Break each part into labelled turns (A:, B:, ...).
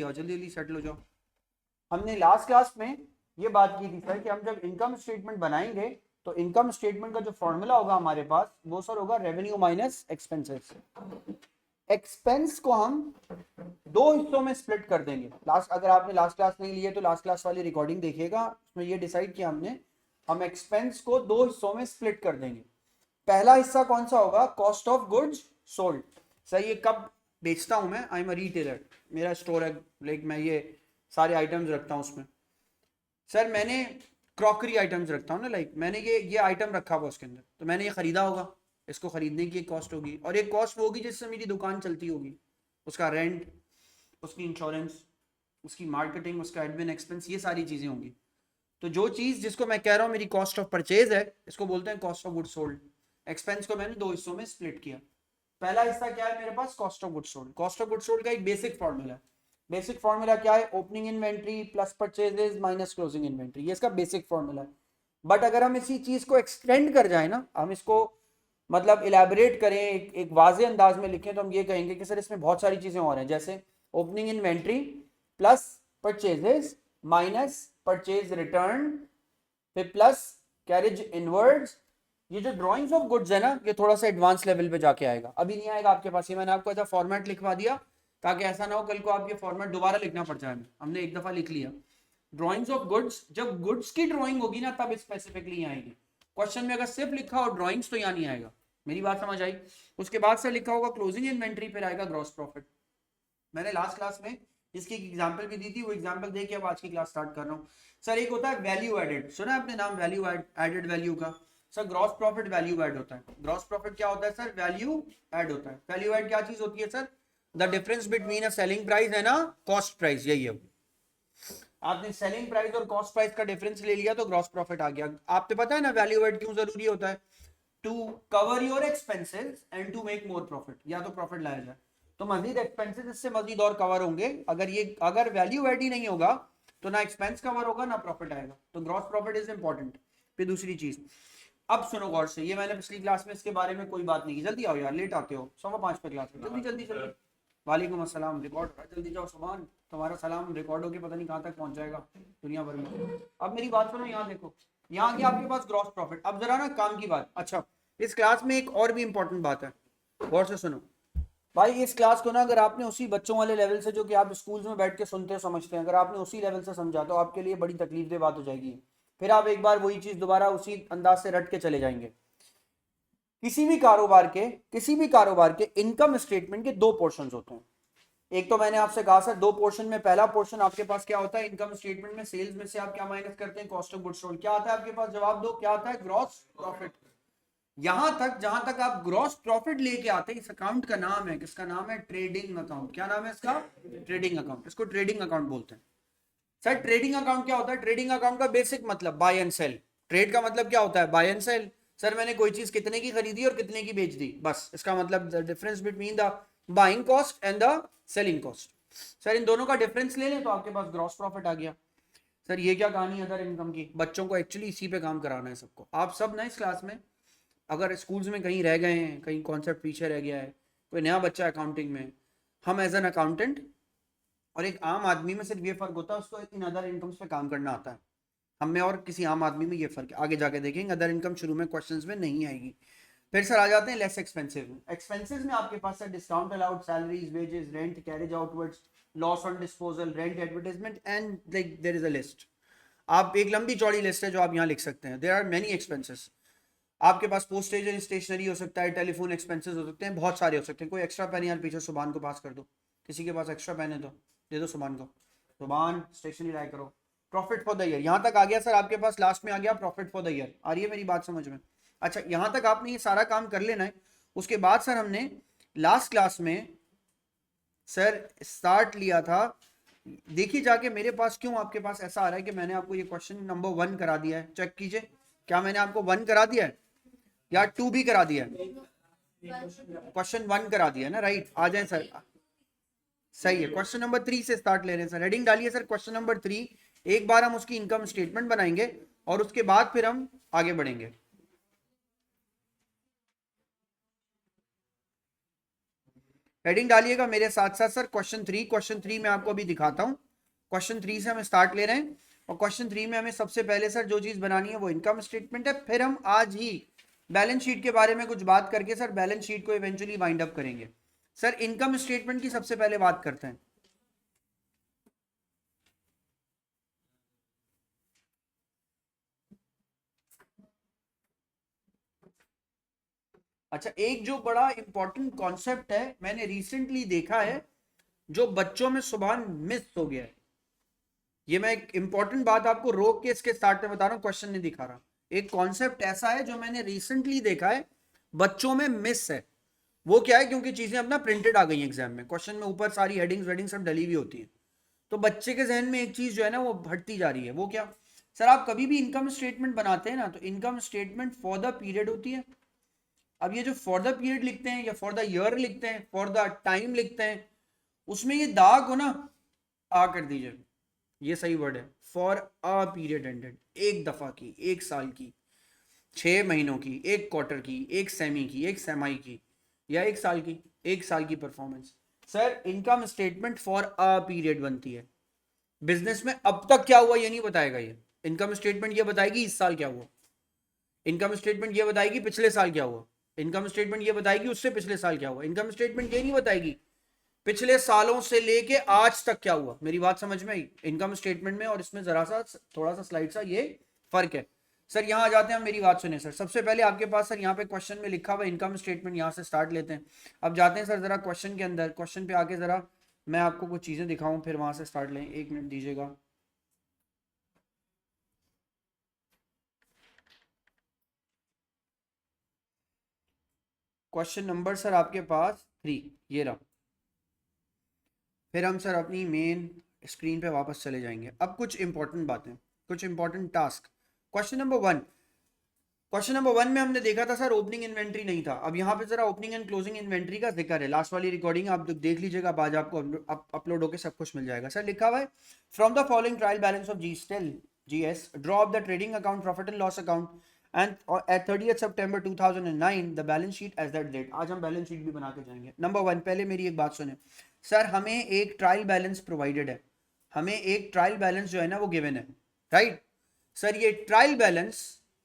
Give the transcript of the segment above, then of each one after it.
A: जल्दी जल्दी सेटल हो जाओ। हमने लास्ट क्लास में ये बात की थी सर कि हम जब इनकम स्टेटमेंट बनाएंगे तो इनकम स्टेटमेंट का जो फॉर्मूला होगा हमारे पास वो सर होगा रेवेन्यू माइनस एक्सपेंसेस। एक्सपेंस को हम दो हिस्सों में स्प्लिट कर देंगे। लास्ट अगर आपने लास्ट क्लास नहीं ली है तो लास्ट क्लास वाली रिकॉर्डिंग देखिएगा, उसमें ये डिसाइड किया हमने हम एक्सपेंस को दो हिस्सों में स्प्लिट कर देंगे। पहला हिस्सा कौन सा होगा? Cost of goods sold. Sir ये कब बेचता हूं मैं? आई एम अ रिटेलर, मेरा स्टोर है, लाइक मैं ये सारे आइटम्स रखता हूं उसमें। सर मैंने क्रॉकरी आइटम्स रखता हूँ ना, लाइक मैंने ये आइटम रखा हुआ उसके अंदर, तो मैंने ये खरीदा होगा, इसको खरीदने की एक कॉस्ट होगी और एक कॉस्ट वो होगी जिससे मेरी दुकान चलती होगी, उसका रेंट, उसकी इंश्योरेंस, उसकी मार्केटिंग, उसका एडमिन एक्सपेंस, ये सारी चीज़ें होंगी। तो जो चीज़ जिसको मैं कह रहा हूँ मेरी कॉस्ट ऑफ परचेज है, इसको बोलते हैं cost of goods sold. Expense को मैंने दो हिस्सों में स्प्लिट किया। पहला हिस्सा क्या है मेरे पास? Cost of goods sold. Cost of goods sold का एक बेसिक फॉर्मूला है। बेसिक फॉर्मूला क्या है? Opening inventory plus purchases minus closing inventory, ये इसका बेसिक फॉर्मूला है। बट अगर हम इसी चीज को एक्सटेंड कर जाए ना, हम इसको मतलब इलेबोरेट करें, एक वाजे अंदाज में लिखें, तो हम ये कहेंगे कि सर इसमें बहुत सारी चीजें और हैं, जैसे opening inventory plus purchases minus purchase return फिर प्लस कैरेज इनवर्ड्स। ये जो ड्राइंग्स ऑफ गुड्स है ना, ये थोड़ा सा एडवांस लेवल पे जाके आएगा, अभी नहीं आएगा आपके पास। ये मैंने आपको ऐसा फॉर्मेट लिखवा दिया ताकि ऐसा ना हो कल को आप ये फॉर्मेट दोबारा लिखना पड़ जाए। हमने एक दफा लिख लिया। ड्राइंग्स ऑफ गुड्स, जब गुड्स की ड्राइंग होगी ना तब स्पेसिफिकली आएगी। क्वेश्चन में अगर सिर्फ लिखा हो ड्राइंग्स तो यहाँ नहीं आएगा। मेरी बात समझ आई? उसके बाद से लिखा होगा क्लोजिंग इन्वेंट्री, फिर आएगा ग्रॉस प्रॉफिट। मैंने लास्ट क्लास में इसकी एक एग्जांपल भी दी थी, वो एग्जांपल देके अब आज की क्लास स्टार्ट कर रहा हूँ। सर एक होता है वैल्यू एडेड, सुना है आपने नाम वैल्यू एडेड वैल्यू का? Sir gross profit value add होता है। ग्रॉस प्रॉफिट क्या होता है सर? वैल्यू ऐड होता है। वैल्यू ऐड क्या चीज होती है sir? The difference between a selling price and a cost price, यही है। आपने सेलिंग प्राइस और कॉस्ट प्राइस का डिफरेंस ले लिया तो ग्रॉस प्रॉफिट आ गया। आपको पता है ना वैल्यू ऐड क्यों जरूरी होता है? To cover your expenses and to make more profit, या तो प्रॉफिट लाया जाए तो मजीद एक्सपेंसेस इससे मजीद और कवर होंगे। अगर वैल्यू ऐड ही नहीं होगा तो ना एक्सपेंस कवर होगा ना प्रॉफिट आएगा। तो ग्रॉस प्रॉफिट इज इंपॉर्टेंट। फिर दूसरी चीज, अब सुनो गौर से, ये मैंने पिछली क्लास में इसके बारे में कोई बात नहीं की। जल्दी आओ यार, लेट आते हो, 5:15 पे क्लास में, जल्दी जल्दी जल्दी। वालेकुम अस्सलाम, रिकॉर्ड हो रहा है, जल्दी जाओ सुभान। तुम्हारा सलाम रिकॉर्ड होके पता नहीं कहाँ तक पहुंच जाएगा दुनिया भर में। अब मेरी बात सुनो, यहाँ देखो, यहाँ की आपके पास ग्रॉस प्रॉफिट। अब जरा ना काम की बात। अच्छा, इस क्लास में एक और भी इंपॉर्टेंट बात है, गौर से सुनो भाई। इस क्लास को ना अगर आपने उसी बच्चों वाले लेवल से जो कि आप स्कूल्स में बैठ के सुनते हो समझते हैं, अगर आपने उसी लेवल से समझा तो आपके लिए बड़ी तकलीफ दे बात हो जाएगी। फिर आप एक बार वही चीज दोबारा उसी अंदाज से रट के चले जाएंगे। किसी भी कारोबार के इनकम स्टेटमेंट के दो पोर्शंस होते हैं। एक तो मैंने आपसे कहा सर दो पोर्शन में, पहला पोर्शन आपके पास क्या होता है इनकम स्टेटमेंट में? सेल्स में से आप क्या माइनस करते हैं? Cost of goods sold. क्या आता है आपके पास? जवाब दो, क्या आता है? Gross profit. यहां तक जहां तक आप ग्रॉस प्रॉफिट लेके आते हैं, इस अकाउंट का नाम है, किसका नाम है? Trading account. क्या नाम है इसका? Trading account. इसको ट्रेडिंग अकाउंट बोलते हैं। सर ट्रेडिंग अकाउंट क्या होता है? ट्रेडिंग अकाउंट का बेसिक मतलब बाय एंड सेल। ट्रेड का मतलब क्या होता है? Bye and cell. सर मैंने कोई चीज कितने की खरीदी और कितने की बेच दी, बस इसका मतलब the difference between the buying cost and the selling cost. Sir इन दोनों का डिफरेंस ले लें तो आपके पास ग्रॉस प्रॉफिट आ गया। सर ये क्या कहानी है अदर इनकम की? बच्चों को एक्चुअली इसी पे काम कराना है सबको। आप सब ना इस क्लास में अगर स्कूल्स में कहीं रह गए हैं, कहीं कॉन्सेप्ट पीछे रह गया है, कोई नया बच्चा अकाउंटिंग में, हम एज एन अकाउंटेंट और एक आम आदमी में सिर्फ ये फर्क होता है, उसको इन अदर इनकम्स पे काम करना आता है। हम में और किसी आम आदमी में ये फर्क है। आगे जाके देखेंगे अदर इनकम शुरू में क्वेश्चंस में नहीं आएगी। फिर सर आ जाते हैं लेस एक्सपेंसिव में। एक्सपेंसेस में आपके पास है discount allowed, salaries, wages, rent, carriage outwards, loss on disposal, rent, advertisement and like there is a list. आप एक लंबी चौड़ी लिस्ट है जो आप यहाँ लिख सकते हैं। There are many expenses. आपके पास पोस्टेज एंड स्टेशनरी हो सकता है, टेलीफोन एक्सपेंसेस हो सकते हैं, बहुत सारे हो सकते हैं। कोई एक्स्ट्रा पेन यार पीछे सुभान को पास कर दो, किसी के पास एक्स्ट्रा पेन है तो दे दो सुभान को। सुभान स्टेशनरी लाइक करो। प्रॉफिट फॉर द ईयर यहाँ तक आ गया सर आपके पास, लास्ट में आ गया प्रॉफिट फॉर द ईयर। आ रही है मेरी बात समझ में? अच्छा यहाँ तक आपने ये सारा काम कर लेना है। उसके बाद सर हमने लास्ट क्लास में सर स्टार्ट लिया था, देखिए जाके मेरे पास क्यों आपके पास ऐसा आ रहा है कि मैंने आपको ये क्वेश्चन नंबर 1 करा दिया है। चेक कीजिए, क्या मैंने आपको 1 करा दिया है या 2 भी करा दिया है? क्वेश्चन 1 करा दिया है ना, राइट? आ जाए सर, सही है। क्वेश्चन नंबर 3 से स्टार्ट ले रहे हैं सर। हेडिंग डालिए सर क्वेश्चन नंबर 3। एक बार हम उसकी इनकम स्टेटमेंट बनाएंगे और उसके बाद फिर हम आगे बढ़ेंगे। हेडिंग डालिएगा मेरे साथ साथ सर। क्वेश्चन 3 में आपको अभी दिखाता हूँ। क्वेश्चन 3 से हम स्टार्ट ले रहे हैं और क्वेश्चन 3 में हमें सबसे पहले सर जो चीज बनानी है वो इनकम स्टेटमेंट है। फिर हम आज ही बैलेंस शीट के बारे में कुछ बात करके सर बैलेंस शीट को इवेंचुअली वाइंड अप करेंगे। सर इनकम स्टेटमेंट की सबसे पहले बात करते हैं। अच्छा, एक जो बड़ा इंपॉर्टेंट कॉन्सेप्ट है मैंने रिसेंटली देखा है जो बच्चों में सुबह मिस हो गया है। ये मैं एक इंपॉर्टेंट बात आपको रोक के इसके स्टार्ट में बता रहा हूँ, क्वेश्चन नहीं दिखा रहा। एक कॉन्सेप्ट ऐसा है जो मैंने रिसेंटली देखा है बच्चों में मिस है। वो क्या है, क्योंकि चीजें अपना प्रिंटेड आ गई एग्जाम में, क्वेश्चन में ऊपर सारी हेडिंग्स वेडिंग सब डली हुई होती है, तो बच्चे के जहन में एक चीज जो है ना वो हटती जा रही है। वो क्या सर, आप कभी भी इनकम स्टेटमेंट बनाते हैं ना तो income statement for the period होती है। अब ये जो फॉर द पीरियड लिखते हैं या फॉर द ईयर लिखते हैं, फॉर द टाइम लिखते हैं, उसमें ये दाग हो ना, आ कर दीजिए, ये सही वर्ड है। फॉर अ पीरियड एंडेड, एक दफा की, एक साल की, 6 महीनों की, एक क्वार्टर की, एक सेमी की, एक सेमाई की, या एक साल की, एक साल की performance. Sir income statement for a period बनती है। बिजनेस में अब तक क्या हुआ ये नहीं बताएगा ये। इनकम स्टेटमेंट ये बताएगी इस साल क्या हुआ, इनकम स्टेटमेंट ये बताएगी पिछले साल क्या हुआ, इनकम स्टेटमेंट ये बताएगी उससे पिछले साल क्या हुआ। इनकम स्टेटमेंट ये नहीं बताएगी पिछले सालों से लेके आज तक क्या हुआ। मेरी बात समझ में आई? इनकम स्टेटमेंट में और इसमें जरा सा थोड़ा सा स्लाइड सा ये फर्क है। सर यहाँ आ जाते हैं, मेरी बात सुने सर। सबसे पहले आपके पास सर यहाँ पे क्वेश्चन में लिखा हुआ इनकम स्टेटमेंट, यहाँ से स्टार्ट लेते हैं। अब जाते हैं सर जरा क्वेश्चन के अंदर, क्वेश्चन पे आके जरा मैं आपको कुछ चीजें दिखाऊं, फिर वहां से स्टार्ट लें। 1 मिनट दीजिएगा। क्वेश्चन नंबर सर आपके पास 3 ये रहा। फिर हम सर अपनी मेन स्क्रीन पे वापस चले जाएंगे। अब कुछ इंपॉर्टेंट बातें, कुछ इंपॉर्टेंट टास्क। क्वेश्चन नंबर 1 में हमने देखा था सर ओपनिंग इन्वेंट्री नहीं था। अब यहाँ पे जरा ओपनिंग एंड क्लोजिंग इन्वेंट्री का जिक्र है। लास्ट वाली रिकॉर्डिंग आप देख लीजिएगा, आज आपको अपलोड होकर सब कुछ मिल जाएगा। सर लिखा हुआ है from the following trial balance of GS draw off the trading account, profit and loss account and at 30th September 2009 the balance sheet as that date. आज हम बैलेंस शीट भी बना के जाएंगे। नंबर 1, पहले मेरी एक बात सुने सर, हमें एक ट्रायल बैलेंस प्रोवाइडेड है, हमें एक ट्रायल बैलेंस जो है ना वो गिवन है, राइट। सर ये ट्रायल बैलेंस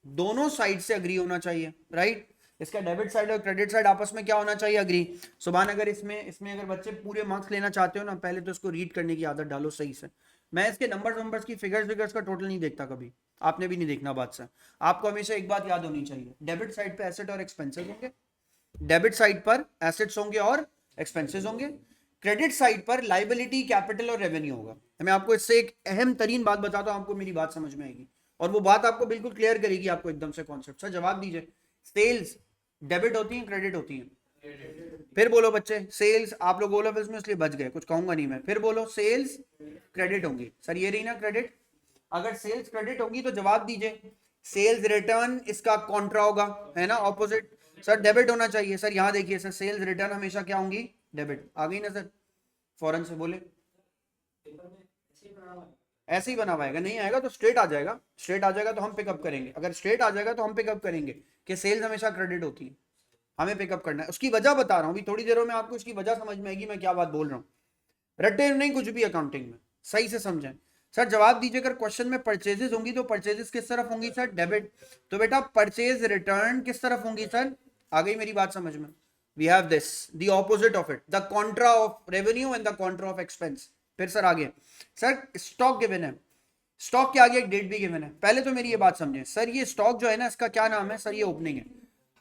A: दोनों साइड से अग्री होना चाहिए, राइट। इसका डेबिट साइड और क्रेडिट साइड आपस में क्या होना चाहिए, अग्री। सुभान अगर इसमें अगर बच्चे पूरे मार्क्स लेना चाहते हो ना, पहले तो इसको रीड करने की आदत डालो सही से। मैं इसके नंबर्स की फिगर्स का टोटल नहीं देखता कभी, आपने भी नहीं देखना। बात से आपको हमेशा एक बात याद होनी चाहिए, डेबिट साइड पे एसेट और एक्सपेंसेस होंगे, डेबिट साइड पर एसेट्स होंगे और एक्सपेंसेस होंगे, क्रेडिट साइड पर लाइबिलिटी, कैपिटल और रेवेन्यू होगा। मैं आपको इससे एक अहम तरीन बात बताता हूं, आपको मेरी बात समझ में आएगी और वो बात आपको बिल्कुल क्लियर करेगी आपको एकदम से कॉन्सेप्ट। सर जवाब दीजिए, सेल्स डेबिट होती है क्रेडिट होती है? फिर बोलो बच्चे, सेल्स। आप लोग बोलो में इसलिए बच गए, कुछ कहूंगा नहीं मैं। फिर बोलो, सेल्स क्रेडिट होंगी। सर ये रही ना क्रेडिट। अगर सेल्स क्रेडिट होगी तो जवाब दीजिए, सेल्स रिटर्न इसका कॉन्ट्रा होगा, है ना, ऑपोजिट। सर डेबिट होना चाहिए। सर यहाँ देखिए सर, सेल्स रिटर्न हमेशा क्या होंगी, डेबिट। आ गई ना सर, फौरन से बोले। ऐसे ही बना हुआ है, नहीं आएगा तो स्ट्रेट आ जाएगा, स्ट्रेट आ जाएगा तो हम पिकअप करेंगे। अगर स्ट्रेट आ जाएगा तो हम पिकअप करेंगे कि सेल्स हमेशा क्रेडिट होती है, हमें पिकअप करना है। उसकी वजह बता रहा हूँ, अभी थोड़ी देरों में आपको उसकी वजह समझ में आएगी मैं क्या बात बोल रहा हूँ। रट्टे नहीं कुछ भी अकाउंटिंग में, सही से समझें। सर जवाब दीजिए, अगर क्वेश्चन में परचेजेस होंगी तो परचेजेस किस तरफ होंगी सर, डेबिट। तो बेटा परचेज रिटर्न किस तरफ होंगी सर, आ गई मेरी बात समझ में। We have this the opposite of it, the contra of revenue and the contra of expense. फिर सर आगे, सर स्टॉक गिवन है, स्टॉक के आगे एक डेट भी गिवन है। पहले तो मेरी ये बात समझें सर, ये स्टॉक जो है ना इसका क्या नाम है सर, ये ओपनिंग है।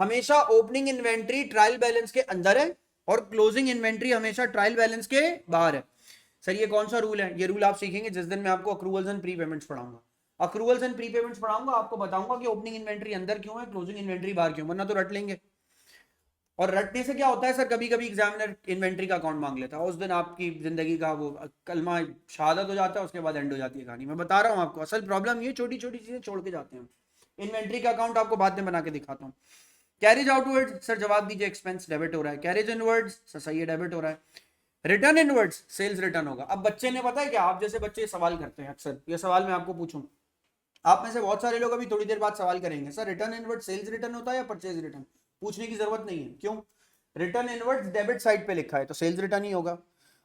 A: हमेशा ओपनिंग इन्वेंट्री ट्रायल बैलेंस के अंदर है और क्लोजिंग इन्वेंट्री हमेशा ट्रायल बैलेंस के बाहर है। सर ये कौन सा रूल है, ये रूल आप सीखेंगे जिस दिन मैं आपको अक्रूवल्स एंड प्री पेमेंट्स पढ़ाऊंगा। अक्रूवल्स एंड प्री पेमेंट्स पढ़ाऊंगा, आपको बताऊंगा कि ओपनिंग इन्वेंट्री अंदर क्यों है, क्लोजिंग इन्वेंट्री बाहर क्यों, वरना तो रट लेंगे। और रटने से क्या होता है सर, कभी कभी एग्जामिनर इन्वेंट्री का अकाउंट मांग लेता है, उस दिन आपकी जिंदगी का वो कलमा शहादत हो जाता है, उसके बाद एंड हो जाती है कहानी। मैं बता रहा हूँ आपको, असल प्रॉब्लम ये छोटी छोटी चीजें छोड़ के जाते हैं। इन्वेंट्री का अकाउंट आपको बाद में बना के दिखाता हूँ। कैरेज आउटवर्ड, सर जवाब दीजिए, एक्सपेंस डेबिट हो रहा है। कैरेज इनवर्ड, सर सही है, डेबिट हो रहा है। रिटर्न इनवर्ड्स, सेल्स रिटर्न होगा। अब बच्चे ने पता है क्या, आप जैसे बच्चे सवाल करते हैं अक्सर, ये सवाल मैं आपको पूछूं, आप में से बहुत सारे लोग अभी थोड़ी देर बाद सवाल करेंगे, sir return inward sales return होता है या परचेज रिटर्न। पूछने की जरूरत नहीं है, क्यों? रिटर्न इनवर्ड्स डेबिट साइड पे लिखा है तो सेल्स रिटर्न ही होगा,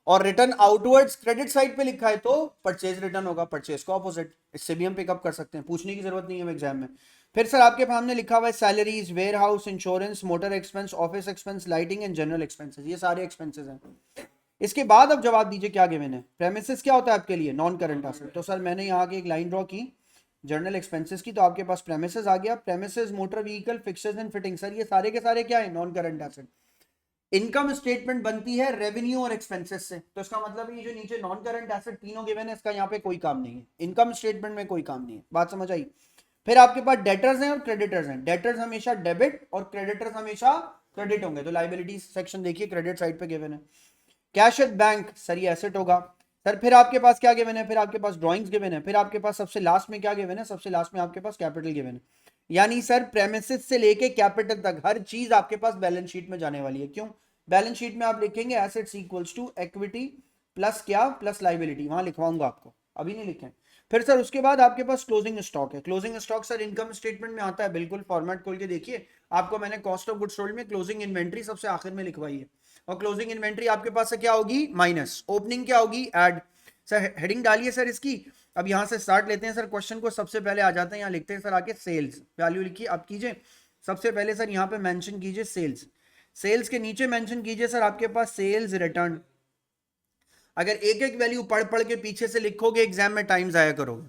A: और रिटर्न आउटवर्ड्स क्रेडिट साइड पे लिखा है तो परचेज रिटर्न होगा, परचेज का ऑपोजिट। इससे भी हम पिकअप कर सकते हैं, पूछने की जरूरत नहीं है एग्जाम में। फिर सर आपके सामने लिखा हुआ है salaries, warehouse, insurance, motor expense, office expense, lighting and general expenses, ये सारे एक्सपेंसेस हैं। इसके बाद अब जवाब दीजिए क्या गिवन है। प्रेमिसेस क्या होता है आपके लिए, नॉन करंट एसेट। तो सर मैंने यहाँ की एक लाइन ड्रॉ की जर्नल एक्सपेंसेस की, तो आपके पास प्रेमिसेस आ गया। Premises, motor vehicle, fixers and fitting, sir ये सारे के सारे क्या है, non current asset. Income statement बनती है रेवेन्यू और एक्सपेंसेस से, तो इसका मतलब ये जो नीचे नॉन करंट एसेट तीनों गिवन है, इसका यहाँ पे कोई काम नहीं है, इनकम स्टेटमेंट में कोई काम नहीं है। बात समझ आई। फिर आपके पास डेटर्स हैं और क्रेडिटर्स हैं। डेटर्स हमेशा डेबिट और क्रेडिटर्स हमेशा क्रेडिट होंगे, तो लाइबिलिटी सेक्शन देखिए क्रेडिट साइड पे गिवन है। कैश एट बैंक, सर ये एसेट होगा। सर फिर आपके पास क्या गिवन है, फिर आपके पास ड्राइंग्स गिवन है, फिर आपके पास सबसे लास्ट में क्या गिवन है, सबसे लास्ट में आपके पास कैपिटल गिवन है। यानी सर प्रेमिसेस से लेके कैपिटल तक हर चीज आपके पास बैलेंस शीट में जाने वाली है। क्यों, बैलेंस शीट में आप लिखेंगे assets equals to equity plus क्या, प्लस लाइबिलिटी, वहां लिखवाऊंगा आपको, अभी नहीं लिखें। फिर सर उसके बाद आपके पास क्लोजिंग स्टॉक है। Closing stock sir income statement में आता है, बिल्कुल फॉर्मेट खोल के देखिए, आपको मैंने कॉस्ट ऑफ गुड्स सोल्ड में क्लोजिंग इन्वेंट्री सबसे आखिर में लिखवाई है, और क्लोजिंग इन्वेंट्री आपके पास से क्या होगी, माइनस, ओपनिंग क्या होगी, ऐड। सर हेडिंग डालिए सर इसकी। अब यहां से स्टार्ट लेते हैं सर क्वेश्चन को, सबसे पहले आ जाते हैं, यहाँ लिखते हैं सर आके सेल्स वैल्यू लिखिए, अब कीजिए सबसे पहले सर यहाँ पे मेंशन कीजिए सेल्स। सेल्स के नीचे मेंशन कीजिए सर आपके पास सेल्स रिटर्न। अगर एक एक वैल्यू पढ़ पढ़ के पीछे से लिखोगे एग्जाम में टाइम जाया करोगे।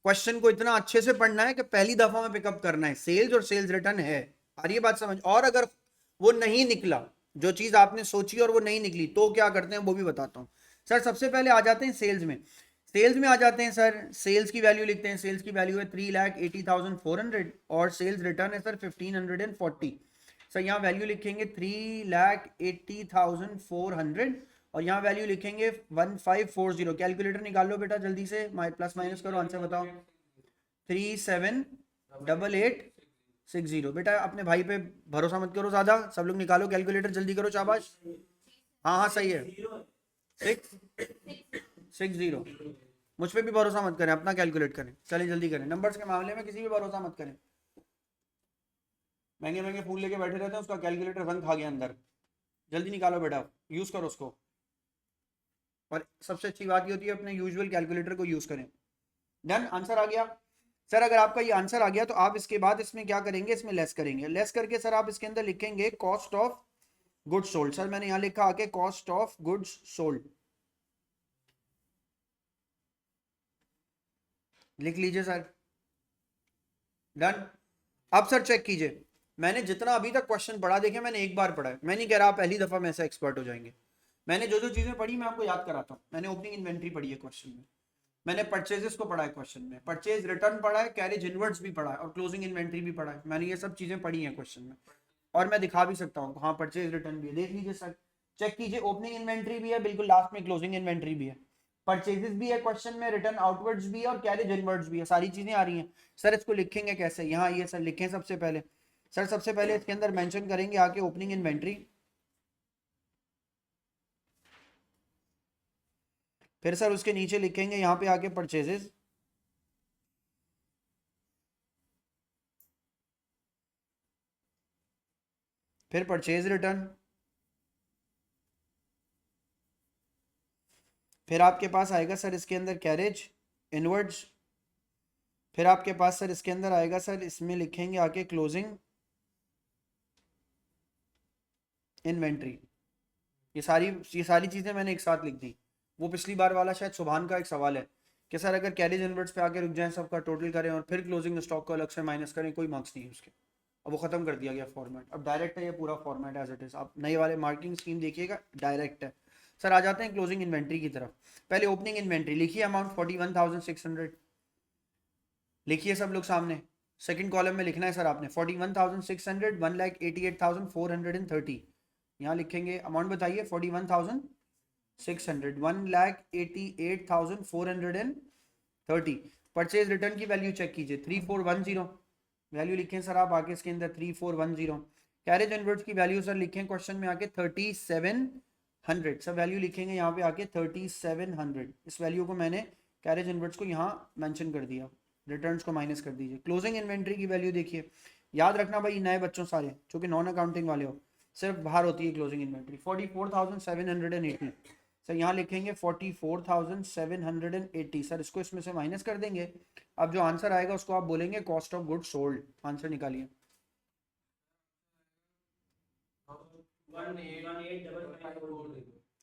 A: क्वेश्चन को इतना अच्छे से पढ़ना है कि पहली दफा में पिकअप करना है, सेल्स और सेल्स रिटर्न है, और ये बात समझ। और अगर वो नहीं निकला, जो चीज आपने सोची और वो नहीं निकली, तो क्या करते हैं वो भी बताता हूं। सर सबसे पहले आ जाते हैं सेल्स में। सेल्स में आ जाते हैं सर, सेल्स की वैल्यू लिखते हैं, सेल्स की वैल्यू है 3,80,400 और सेल्स रिटर्न है सर 1,540। सर यहाँ वैल्यू लिखेंगे 3,80,400 और यहाँ वैल्यू लिखेंगे 1540। कैलकुलेटर निकाल लो बेटा जल्दी से, प्लस माइनस करो, आंसर बताओ। 378860। बेटा अपने भाई पे भरोसा मत करो ज्यादा, सब लोग निकालो कैलकुलेटर, जल्दी करो, शाबाश। हाँ हाँ सही है, 660। मुझ पे भी भरोसा मत करें, अपना कैलकुलेट करें, चलिए जल्दी करें। नंबर्स के मामले में किसी भी भरोसा मत करें, महंगे महंगे फूल लेके बैठे रहते हैं, उसका कैलकुलेटर रंग खा गया अंदर। जल्दी निकालो बेटा, यूज करो उसको, और सबसे अच्छी बात ये होती है अपने यूजुअल कैलकुलेटर को यूज करें। डन, आंसर आ गया। सर अगर आपका ये आंसर आ गया तो आप इसके बाद इसमें क्या करेंगे, इसमें लेस करेंगे। लेस करके सर आप इसके अंदर लिखेंगे cost of goods sold. Sir मैंने यहां लिखा आके कॉस्ट ऑफ गुड्स सोल्ड, लिख लीजिए सर। डन। अब सर चेक कीजिए, मैंने जितना अभी तक क्वेश्चन पढ़ा, देखे मैंने एक बार पढ़ा है, मैं नहीं कह रहा आप पहली दफा में ऐसा एक्सपर्ट हो जाएंगे। मैंने जो जो चीजें पढ़ी मैं आपको याद कराता हूँ। मैंने ओपनिंग इन्वेंट्री पढ़ी है क्वेश्चन में, मैंने परचेजेस को पढ़ा है क्वेश्चन में, परचेज रिटर्न पढ़ा है, कैरेज इनवर्ड्स भी पढ़ा है, और क्लोजिंग इन्वेंट्री भी पढ़ा है। मैंने ये सब चीजें पढ़ी हैं क्वेश्चन में, और मैं दिखा भी सकता हूँ, हाँ परचेज रिटर्न भी है, देख लीजिए सर, चेक कीजिए। ओपनिंग इन्वेंट्री भी है, बिल्कुल लास्ट में क्लोजिंग इन्वेंट्री भी है, परचेजेस भी है क्वेश्चन में, रिटर्न आउटवर्ड्स भी है, और कैरेज इनवर्ड्स भी है, सारी चीजें आ रही हैं। सर इसको लिखेंगे कैसे, यहाँ ये सर लिखें सबसे पहले। सर सबसे पहले इसके अंदर मेंशन करेंगे आके ओपनिंग इन्वेंट्री, फिर सर उसके नीचे लिखेंगे यहाँ पे आके परचेजेस, फिर परचेज रिटर्न, फिर आपके पास आएगा सर इसके अंदर कैरेज इनवर्ड्स, फिर आपके पास सर इसके अंदर आएगा सर, इसमें लिखेंगे आके क्लोजिंग इन्वेंट्री। ये सारी चीजें मैंने एक साथ लिख दी। वो पिछली बार वाला शायद सुभान का एक सवाल है कि सर अगर कैरेज इनवर्ड्स पे आके रुक जाएं, सबका टोटल करें और फिर क्लोजिंग स्टॉक को अलग से माइनस करें, कोई मार्क्स नहीं है उसके। अब वो खत्म कर दिया गया फॉर्मेट, अब डायरेक्ट है ये पूरा फॉर्मेट एज इट इज। आप नए वाले मार्किंग स्कीम देखिएगा, डायरेक्ट है। सर आ जाते हैं क्लोजिंग इन्वेंट्री की तरफ। पहले ओपनिंग इन्वेंट्री लिखिए, अमाउंट 41,600 लिखिए सब लोग सामने। सेकंड कॉलम में लिखना है सर आपने 41,600, 1,88,430। यहाँ लिखेंगे अमाउंट, बताइए 41,600, 1,88,430। परचेज रिटर्न की वैल्यू चेक कीजिए 3410, वैल्यू लिखें सर आप आके इसके अंदर 3410। कैरेज इनवर्ड्स की वैल्यू सर लिखें क्वेश्चन में आके 3700, सर वैल्यू लिखेंगे यहाँ पे आके 3700। इस वैल्यू को मैंने कैरेज इनवर्ड्स को यहाँ मेंशन कर दिया, रिटर्न्स को माइनस कर दीजिए। क्लोजिंग इन्वेंट्री की वैल्यू देखिए, याद रखना भाई नए बच्चों सारे जो कि नॉन अकाउंटिंग वाले हो, सिर्फ बाहर होती है क्लोजिंग इन्वेंट्री 44,780। सर यहाँ लिखेंगे 44,780 सर, इसको इसमें से माइनस कर देंगे। अब जो आंसर आएगा उसको आप बोलेंगे cost of good sold. Answer निकालिए।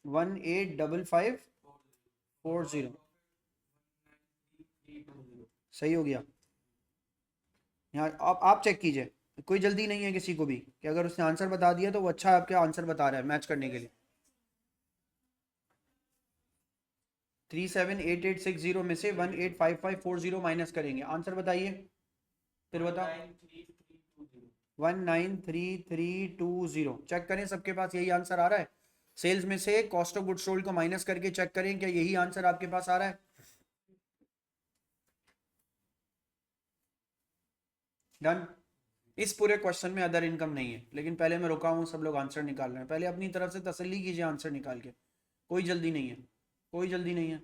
A: 185540 सही हो गया। यहाँ आप चेक कीजिए, कोई जल्दी नहीं है किसी को भी कि अगर उसने आंसर बता दिया तो वो अच्छा आपके आंसर बता रहा है मैच करने के लिए। 378860 में से 185540 माइनस करेंगे, आंसर बताइए फिर बताओ। 193320 चेक करें सबके पास यही आंसर आ रहा है। सेल्स में से कॉस्ट ऑफ गुड सोल्ड को माइनस करके चेक करें क्या यही आंसर आपके पास आ रहा है। डन। इस पूरे क्वेश्चन में अदर इनकम नहीं है, लेकिन पहले मैं रुका हूं, सब लोग आंसर निकाल रहे हैं, पहले अपनी तरफ से तसल्ली कीजिए आंसर निकाल के। कोई जल्दी नहीं है, कोई जल्दी नहीं है।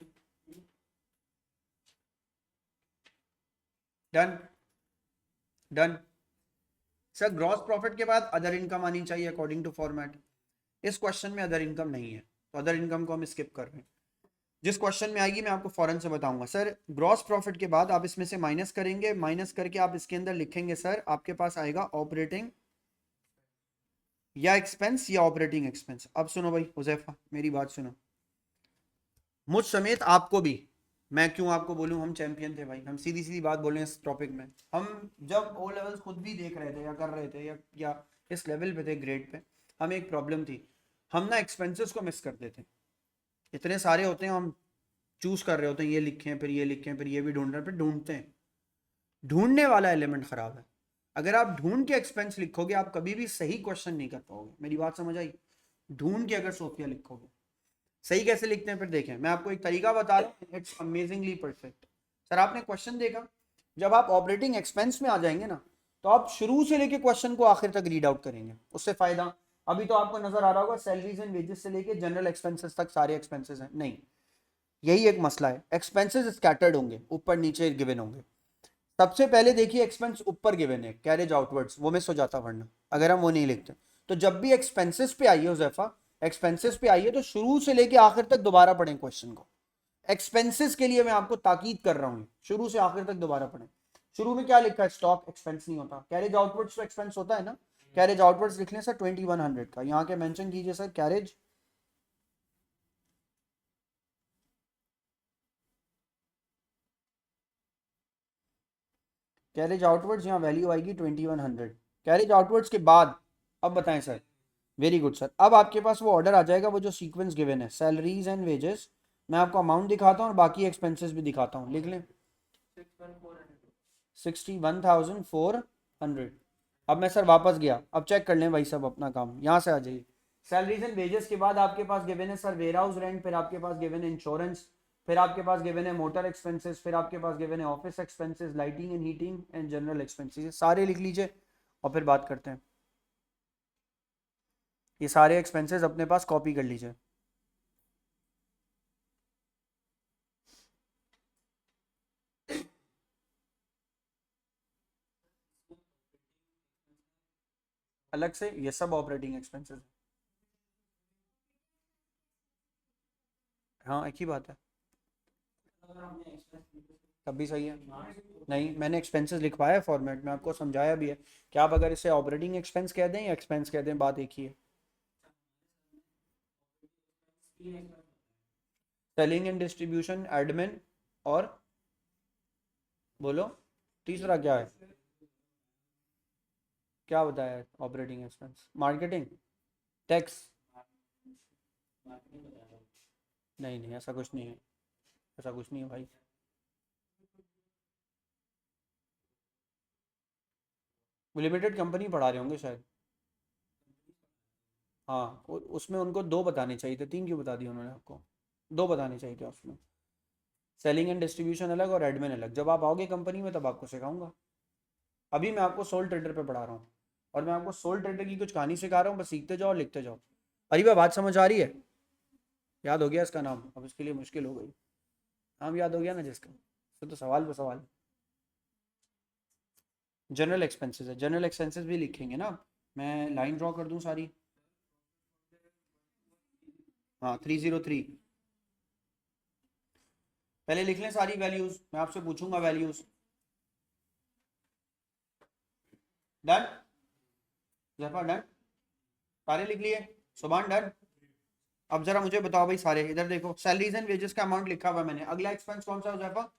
A: Done done. Sir gross profit के बाद अदर इनकम आनी चाहिए अकॉर्डिंग टू फॉर्मेट। इस क्वेश्चन में अदर इनकम नहीं है तो अदर इनकम को हम स्किप कर रहे हैं। जिस क्वेश्चन में आएगी मैं आपको फौरन से बताऊंगा। सर ग्रॉस प्रॉफिट के बाद आप इसमें से माइनस करेंगे, माइनस करके आप इसके अंदर लिखेंगे सर आपके पास आएगा ऑपरेटिंग या एक्सपेंस या ऑपरेटिंग एक्सपेंस। अब सुनो भाई हुजैफा मेरी बात सुनो, मुझ समेत आपको भी, मैं क्यों आपको बोलूं, हम चैंपियन थे भाई, हम सीधी सीधी बात बोले इस टॉपिक में। हम जब ओ लेवल्स खुद भी देख रहे थे या कर रहे थे या इस लेवल पे थे ग्रेड पे, हमें एक प्रॉब्लम थी, हम ना एक्सपेंसेस को मिस करते थे। इतने सारे होते हैं, हम चूज कर रहे होते हैं, ये लिखें फिर ये लिखें फिर ये भी ढूंढ रहे हैं, फिर ढूंढते हैं, ढूंढने वाला एलिमेंट खराब है। अगर आप ढूंढ के एक्सपेंस लिखोगे आप कभी भी सही क्वेश्चन नहीं कर पाओगे। मेरी बात समझ आई? ढूंढ के अगर सोफिया लिखोगे, सही कैसे लिखते हैं फिर देखें, मैं आपको एक तरीका बता रहा हूँ, इट्स अमेजिंगली परफेक्ट। सर आपने क्वेश्चन देखा, जब आप ऑपरेटिंग एक्सपेंस में आ जाएंगे ना तो आप शुरू से लेके क्वेश्चन को आखिर तक रीड आउट करेंगे, उससे फायदा। अभी तो आपको नजर आ रहा होगा सैलरीज एंड वेजेस से लेके जनरल एक्सपेंसेस तक सारे एक्सपेंसेस हैं, नहीं, यही एक मसला है, एक्सपेंसेस स्कैटर्ड होंगे, ऊपर नीचे गिवन होंगे। सबसे पहले देखिए एक्सपेंस ऊपर गिवन है कैरेज आउटवर्ड्स, वो मिस हो जाता वरना अगर हम वो नहीं लिखते। तो जब भी एक्सपेंसेस पे आइए हुजैफा, एक्सपेंसेस पे आइए तो शुरू से लेके आखिर तक दोबारा पढ़ें क्वेश्चन को। एक्सपेंसेस के लिए मैं आपको ताकीद कर रहा हूं, शुरू से आखिर तक दोबारा पढ़ें। शुरू में क्या लिखा है, स्टॉक एक्सपेंस नहीं होता, कैरेज आउटवर्ड्स तो एक्सपेंस होता है ना, कैरेज आउटवर्ड्स लिख लें सर 2100 का, यहाँ के मेंशन कीजिए सर कैरेज कैरेज आउटवर्ड्स, यहाँ वैल्यू आएगी 2100 कैरेज आउटवर्ड्स के बाद। अब बताएं सर, वेरी गुड सर, अब आपके पास वो ऑर्डर आ जाएगा, वो जो सीक्वेंस गिवन है सैलरीज एंड वेजेस, मैं आपको अमाउंट दिखाता हूँ और बाकी एक्सपेंसेस भी दिखाता हूँ, लिख लें 61,400। अब मैं सर वापस गया, अब चेक कर लें भाई सब अपना काम, यहाँ से आ जाइए। सैलरीज एंड वेजेस के बाद आपके पास गिवन है सर वेयर हाउस रेंट, फिर आपके पास गिवन है इंश्योरेंस, फिर आपके पास गिवन है मोटर एक्सपेंसेस, फिर आपके पास गिवन है office expenses, lighting and heating and general expenses, सारे लिख लीजिए और फिर बात करते हैं। ये सारे एक्सपेंसेस अपने पास कॉपी कर लीजिए। अलग से ये सब ऑपरेटिंग एक्सपेंसेस, हाँ एक ही बात है, तब भी सही है। नहीं मैंने एक्सपेंसेस लिखवाया है फॉर्मेट में, आपको समझाया भी है कि आप अगर इसे ऑपरेटिंग एक्सपेंस कह दें या एक्सपेंस कह दें बात एक ही है। सेलिंग एंड डिस्ट्रीब्यूशन, एडमिन और बोलो तीसरा क्या है, क्या बताया ऑपरेटिंग एक्सपेंस, मार्केटिंग, टैक्स, नहीं नहीं ऐसा कुछ नहीं है, ऐसा कुछ नहीं है भाई। वो लिमिटेड कंपनी पढ़ा रहे होंगे शायद, हाँ उसमें उनको दो बताने चाहिए थे, तीन क्यों बता दिए उन्होंने आपको, दो बताने चाहिए थे उसमें, सेलिंग एंड डिस्ट्रीब्यूशन अलग और एडमिन अलग। जब आप आओगे कंपनी में तब आपको सिखाऊंगा, अभी मैं आपको सोल ट्रेडर पे पढ़ा रहा हूँ और मैं आपको सोल ट्रेडर की कुछ कहानी सिखा रहा हूँ, बस सीखते जाओ और लिखते जाओ। अरे भाई बात समझ आ रही है? याद हो गया इसका नाम, अब इसके लिए मुश्किल हो गई, नाम याद हो गया ना जिसका, तो सवाल पे सवाल। जनरल एक्सपेंसेस है, जनरल एक्सपेंसेस भी लिखेंगे ना, मैं लाइन ड्रॉ कर दूं सारी, हाँ 303। पहले लिख लें सारी वैल्यूज, मैं आपसे पूछूंगा वैल्यूज। डन जफा, डन सारे लिख लिए, सुभान डन। अब जरा मुझे बताओ भाई सारे, इधर देखो सैलरीज एंड वेजेस का अमाउंट लिखा हुआ है मैंने। अगला एक्सपेंस कौन सा हो जाएगा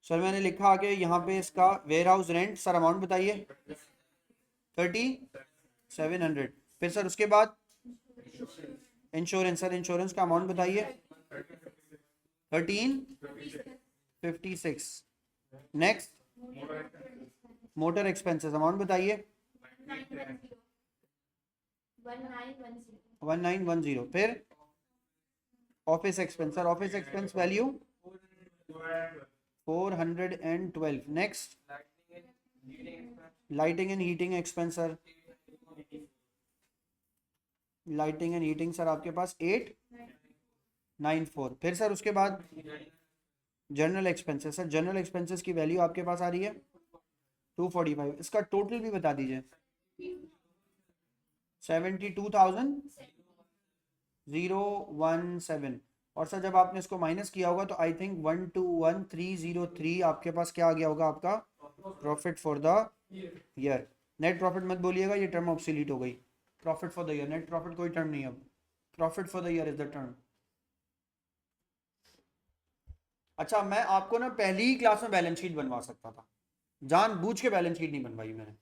A: सर? मैंने लिखा आगे यहाँ पे इसका warehouse rent, sir amount बताइए। 3700। फिर सर उसके बाद इंश्योरेंस, सर इंश्योरेंस का अमाउंट बताइए। 1356। नेक्स्ट मोटर एक्सपेंसेस अमाउंट बताइए। 1910। फिर office expense, sir office expense value 412। Next lighting and heating expense, sir lighting and heating sir आपके पास 894। फिर सर उसके बाद general expenses, sir general expenses की वैल्यू आपके पास आ रही है 245। इसका टोटल भी बता दीजिए। 72,017। और सर जब आपने इसको माइनस किया होगा तो आई थिंक 121,303 आपके पास क्या आ गया होगा आपका profit for the year. Net profit मत बोलिएगा, ये टर्म ऑब्सोलीट हो गई। Profit for the year, net profit कोई टर्म नहीं है अब, profit for the year is the term. अच्छा मैं आपको ना पहली ही क्लास में बैलेंस शीट बनवा सकता था, जानबूझ के बैलेंस शीट नहीं बनवाई मैंने,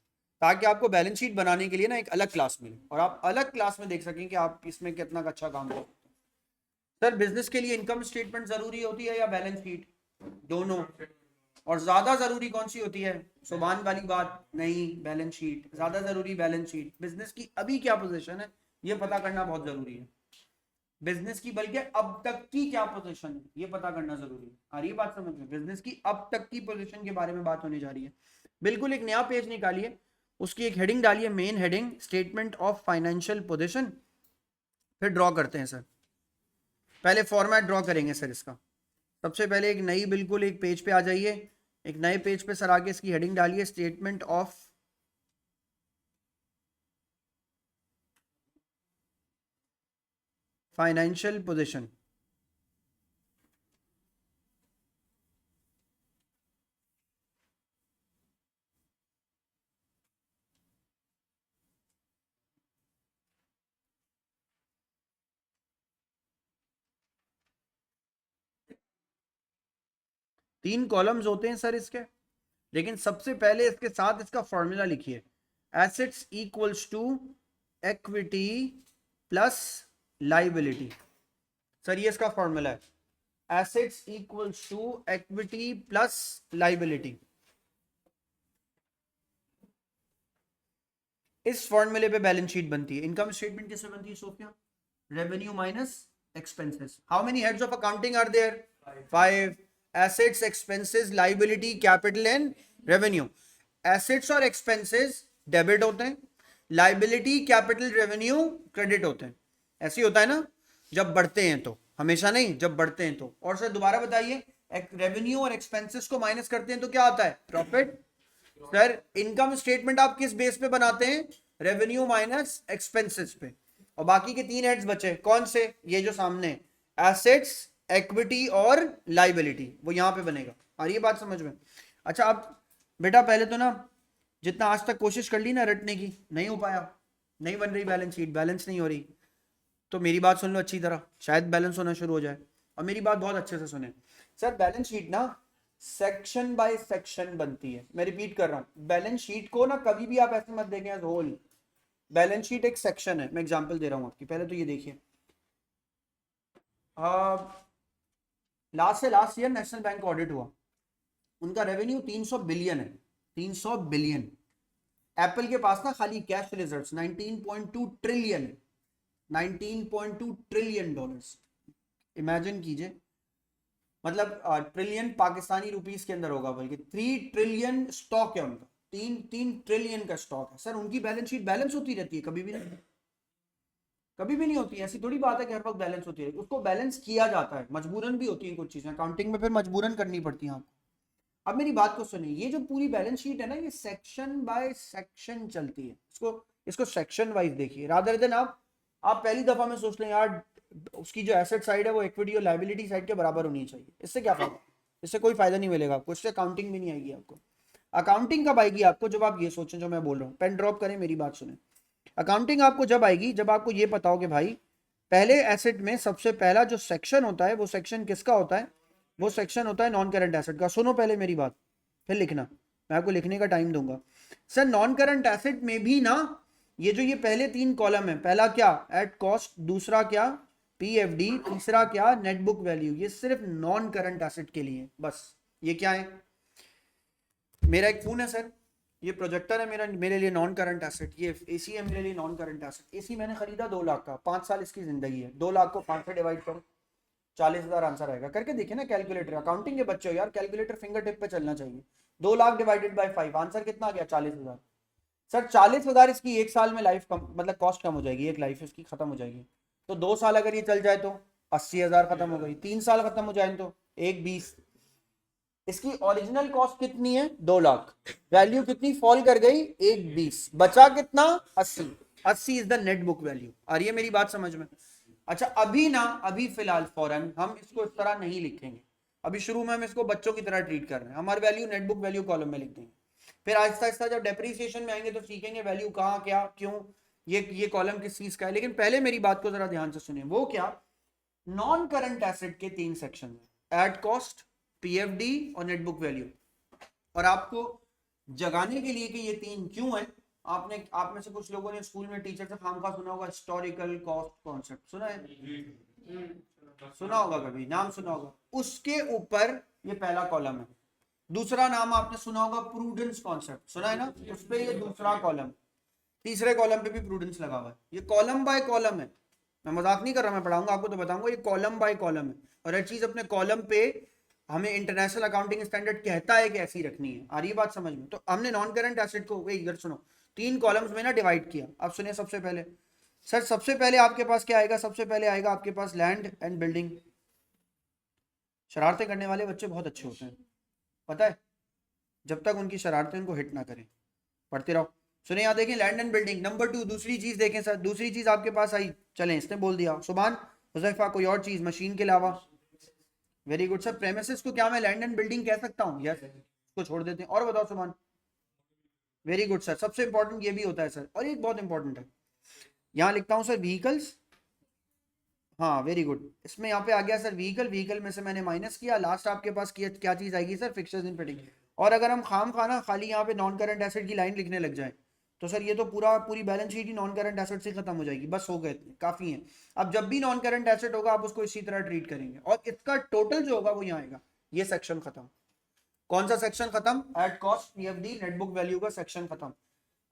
A: ताकि आपको बैलेंस शीट बनाने के लिए ना एक अलग क्लास मिले और आप अलग क्लास में देख सकें कि आप इसमें कितना अच्छा काम करो। सर बिजनेस के लिए इनकम स्टेटमेंट जरूरी होती है या बैलेंस शीट? दोनों। और ज्यादा जरूरी कौन सी होती है? सुभान वाली बात नहीं, बैलेंस शीट ज्यादा जरूरी। बैलेंस शीट बिजनेस की अभी क्या पोजीशन है ये पता करना बहुत जरूरी है। बिजनेस की बल्कि अब तक की क्या पोजीशन है ये पता करना जरूरी है। आ रही है बात समझ में? बिजनेस की अब तक की पोजीशन के बारे में बात होने जा रही है। बिल्कुल एक नया पेज निकालिए, उसकी एक हेडिंग डालिए, main heading statement of financial position. फिर ड्रॉ करते हैं सर, पहले फॉर्मेट ड्रॉ करेंगे सर इसका। सबसे पहले एक नई बिल्कुल एक पेज पे आ जाइए, एक नए पेज पे सर आगे इसकी हेडिंग डालिए स्टेटमेंट ऑफ फाइनेंशियल पोजीशन। तीन कॉलम्स होते हैं सर इसके, लेकिन सबसे पहले इसके साथ इसका फॉर्मूला लिखिए। Assets equals to equity plus liability. Sir ये इसका फॉर्मूला है, assets equals to equity plus liability. इस फॉर्मूले पे बैलेंस शीट बनती है। इनकम स्टेटमेंट कैसे बनती है Sophia? Revenue minus expenses. How many heads of accounting are there? 5। Assets, expenses, liability, capital and revenue. Assets और एक्सपेंसेस डेबिट होते हैं, लाइबिलिटी, कैपिटल, रेवेन्यू क्रेडिट होते हैं। ऐसे ही होता है ना जब बढ़ते हैं तो, हमेशा नहीं, जब बढ़ते हैं तो। और सर दोबारा बताइए, रेवेन्यू और एक्सपेंसेस को माइनस करते हैं तो क्या आता है? प्रॉफिट। सर इनकम स्टेटमेंट आप किस बेस पे बनाते हैं? रेवेन्यू माइनस एक्सपेंसेस पे। और बाकी के तीन हेड्स बचे कौन से? ये जो सामने एसेट्स, इक्विटी और लाइबिलिटी, वो यहां पे बनेगा। आ रही है बात समझ में? अच्छा अब बेटा पहले तो ना जितना आज तक कोशिश कर ली ना रटने की, नहीं हो पाया, नहीं बन रही बैलेंस शीट, बैलेंस नहीं हो रही, तो मेरी बात सुन लो अच्छी तरह, शायद बैलेंस होना शुरू हो जाए। और मेरी बात बहुत अच्छे से सुने सर, बैलेंस शीट ना सेक्शन बाय सेक्शन बनती है। मैं रिपीट कर रहा हूं, बैलेंस शीट को ना कभी भी आप ऐसे मत देखें एज होल। बैलेंस शीट एक सेक्शन है। मैं एग्जांपल दे रहा हूं आपकी, पहले तो ये देखिए, लास्ट से लास्ट ईयर नेशनल बैंक का ऑडिट हुआ, उनका रेवेन्यू 300 बिलियन है, 300 बिलियन। एप्पल के पास ना खाली cash reserves 19.2 trillion, 19.2 trillion dollars. Imagine कीजिए, मतलब ट्रिलियन पाकिस्तानी रुपीस के अंदर होगा, बल्कि 3 ट्रिलियन स्टॉक है उनका, 3 ट्रिलियन का स्टॉक है। सर उनकी बैलेंस शीट बैलेंस होती रहती है? कभी भी नहीं, कभी भी नहीं होती। ऐसी थोड़ी बात है कि हर वक्त बैलेंस होती है, उसको बैलेंस किया जाता है, मजबूरन भी होती है कुछ चीजें अकाउंटिंग में, फिर मजबूरन करनी पड़ती है आपको। अब मेरी बात को सुनिए, ये जो पूरी बैलेंस शीट है ना, ये सेक्शन बाय सेक्शन चलती है। इसको इसको सेक्शन वाइज देखिए, रादर देन आप आप पहली दफा में सोच लें यार उसकी जो एसेट साइड है वो इक्विटी और लायबिलिटी साइड के बराबर होनी चाहिए, इससे क्या फायदा, इससे कोई फायदा नहीं मिलेगा आपको, इससे अकाउंटिंग भी नहीं आएगी आपको। अकाउंटिंग कब आएगी आपको, जब आप ये सोचें जो मैं बोल रहा हूँ, पेन ड्रॉप करें, मेरी बात सुने। अकाउंटिंग आपको जब आएगी जब आपको ये पता हो कि भाई पहले एसेट में सबसे पहला जो सेक्शन होता है वो सेक्शन किसका होता है, वो सेक्शन होता है नॉन करंट एसेट का। सुनो पहले मेरी बात, फिर लिखना, मैं आपको लिखने का टाइम दूंगा। सर नॉन करंट एसेट में भी ना ये जो ये पहले 3 कॉलम है, पहला क्या एट कॉस्ट, दूसरा क्या पीएफडी, तीसरा क्या नेट बुक वैल्यू, ये सिर्फ नॉन करंट एसेट के लिए बस। ये क्या है, मेरा एक फोन है सर, ये प्रोजेक्टर है मेरा, मेरे लिए नॉन करंट एसेट, ये एसी है मेरे लिए नॉन करंट एसेट। एसी मैंने खरीदा 2 लाख का, 5 साल इसकी जिंदगी है, 2 लाख को 5 से डिवाइड करो, 40,000 आंसर आएगा। करके देखिए ना कैलकुलेटर, अकाउंटिंग के बच्चे हो यार, कैलकुलेटर फिंगर टिप पे चलना चाहिए। 2 लाख डिवाइडेड बाय 5, आंसर कितना आ गया 40,000। सर 40,000 इसकी एक साल में लाइफ कम, मतलब कॉस्ट कम हो जाएगी, एक लाइफ इसकी खत्म हो जाएगी। तो 2 साल अगर ये चल जाए तो 80,000 खत्म हो गई, 3 साल खत्म हो जाए तो 1,20,। इसकी ओरिजिनल कॉस्ट कितनी है 2 लाख, वैल्यू कितनी फॉल कर गई 1,20, बचा कितना 80, 80 is the net book value. आ रही है मेरी बात समझ में। अच्छा अभी ना, अभी फिलहाल फौरन हम इसको इस तरह नहीं लिखेंगे, अभी शुरू में हम इसको बच्चों की तरह ट्रीट कर रहे हैं, हमारी value net book value column में लिख देंगे। फिर आहिस्ता आहिस्ता जब डेप्रिसिएशन में आएंगे तो सीखेंगे वैल्यू कहाँ क्या क्यों, ये कॉलम किस चीज का है। लेकिन पहले मेरी बात को जरा ध्यान से सुनिए, वो क्या, नॉन करंट एसेट के 3 सेक्शन में, एट कॉस्ट, पीएफडी और नेट बुक वैल्यू। और आपको जगाने के लिए कि ये 3 क्यों है, आपने, आप में से कुछ लोगों ने स्कूल में टीचर से खामखा सुना होगा हिस्टोरिकल कॉस्ट कॉन्सेप्ट, सुना है, सुना होगा, कभी नाम सुना होगा। उसके ऊपर ये पहला कॉलम है। दूसरा नाम आपने सुना होगा प्रूडेंस कॉन्सेप्ट, सुना है ना, उस पे ये दूसरा कॉलम। तीसरे कॉलम पे भी प्रूडेंस लगा हुआ है। ये कॉलम बाय कॉलम है, मैं मजाक नहीं कर रहा, मैं पढ़ाऊंगा आपको तो बताऊंगा, ये कॉलम बाय कॉलम है। और हर चीज अपने कॉलम पे हमें इंटरनेशनल अकाउंटिंग स्टैंडर्ड कहता है कि ऐसी रखनी है। आ रही है बात समझ में। तो हमने नॉन करंट एसेट को वही इधर सुनो 3 कॉलम्स में ना डिवाइड किया। अब सुनिए सबसे पहले, सर सबसे पहले आपके पास क्या आएगा, सबसे पहले आएगा आपके पास लैंड एंड बिल्डिंग। शरारतें करने वाले बच्चे बहुत अच्छे होते हैं, पता है, जब तक उनकी शरारतें उनको हिट ना करें, पढ़ते रहो। सुने यहाँ देखें लैंड एंड बिल्डिंग। नंबर 2 दूसरी चीज देखें सर, दूसरी चीज आपके पास आई, चलें इसने बोल दिया सुभान, हुजैफा कोई और चीज मशीन के अलावा। वेरी गुड सर, प्रेमिसेस को क्या मैं लैंड एंड बिल्डिंग कह सकता हूँ, यस, इसको छोड़ देते हैं। और बताओ सुभान, वेरी गुड सर, सबसे इंपॉर्टेंट ये भी होता है सर, और एक बहुत इंपॉर्टेंट है, यहाँ लिखता हूँ सर व्हीकल्स, हाँ वेरी गुड, इसमें यहाँ पे आ गया सर व्हीकल, व्हीकल में से मैंने माइनस किया, लास्ट आपके पास किया क्या चीज आएगी सर, फिक्सचर्स इन फिटिंग। और अगर हम खाम खाना खाली यहाँ पे नॉन करंट एसेट की लाइन लिखने लग जाए तो सर ये तो पूरी बैलेंस शीट ही नॉन करंट एसेट से खत्म हो जाएगी, बस हो गए इतने काफी है। अब जब भी नॉन करंट एसेट होगा आप उसको इसी तरह ट्रीट करेंगे, और इसका टोटल जो होगा वो यहाँ आएगा। ये सेक्शन खत्म। कौन सा सेक्शन खत्म, at cost PFD net book value का सेक्शन खत्म।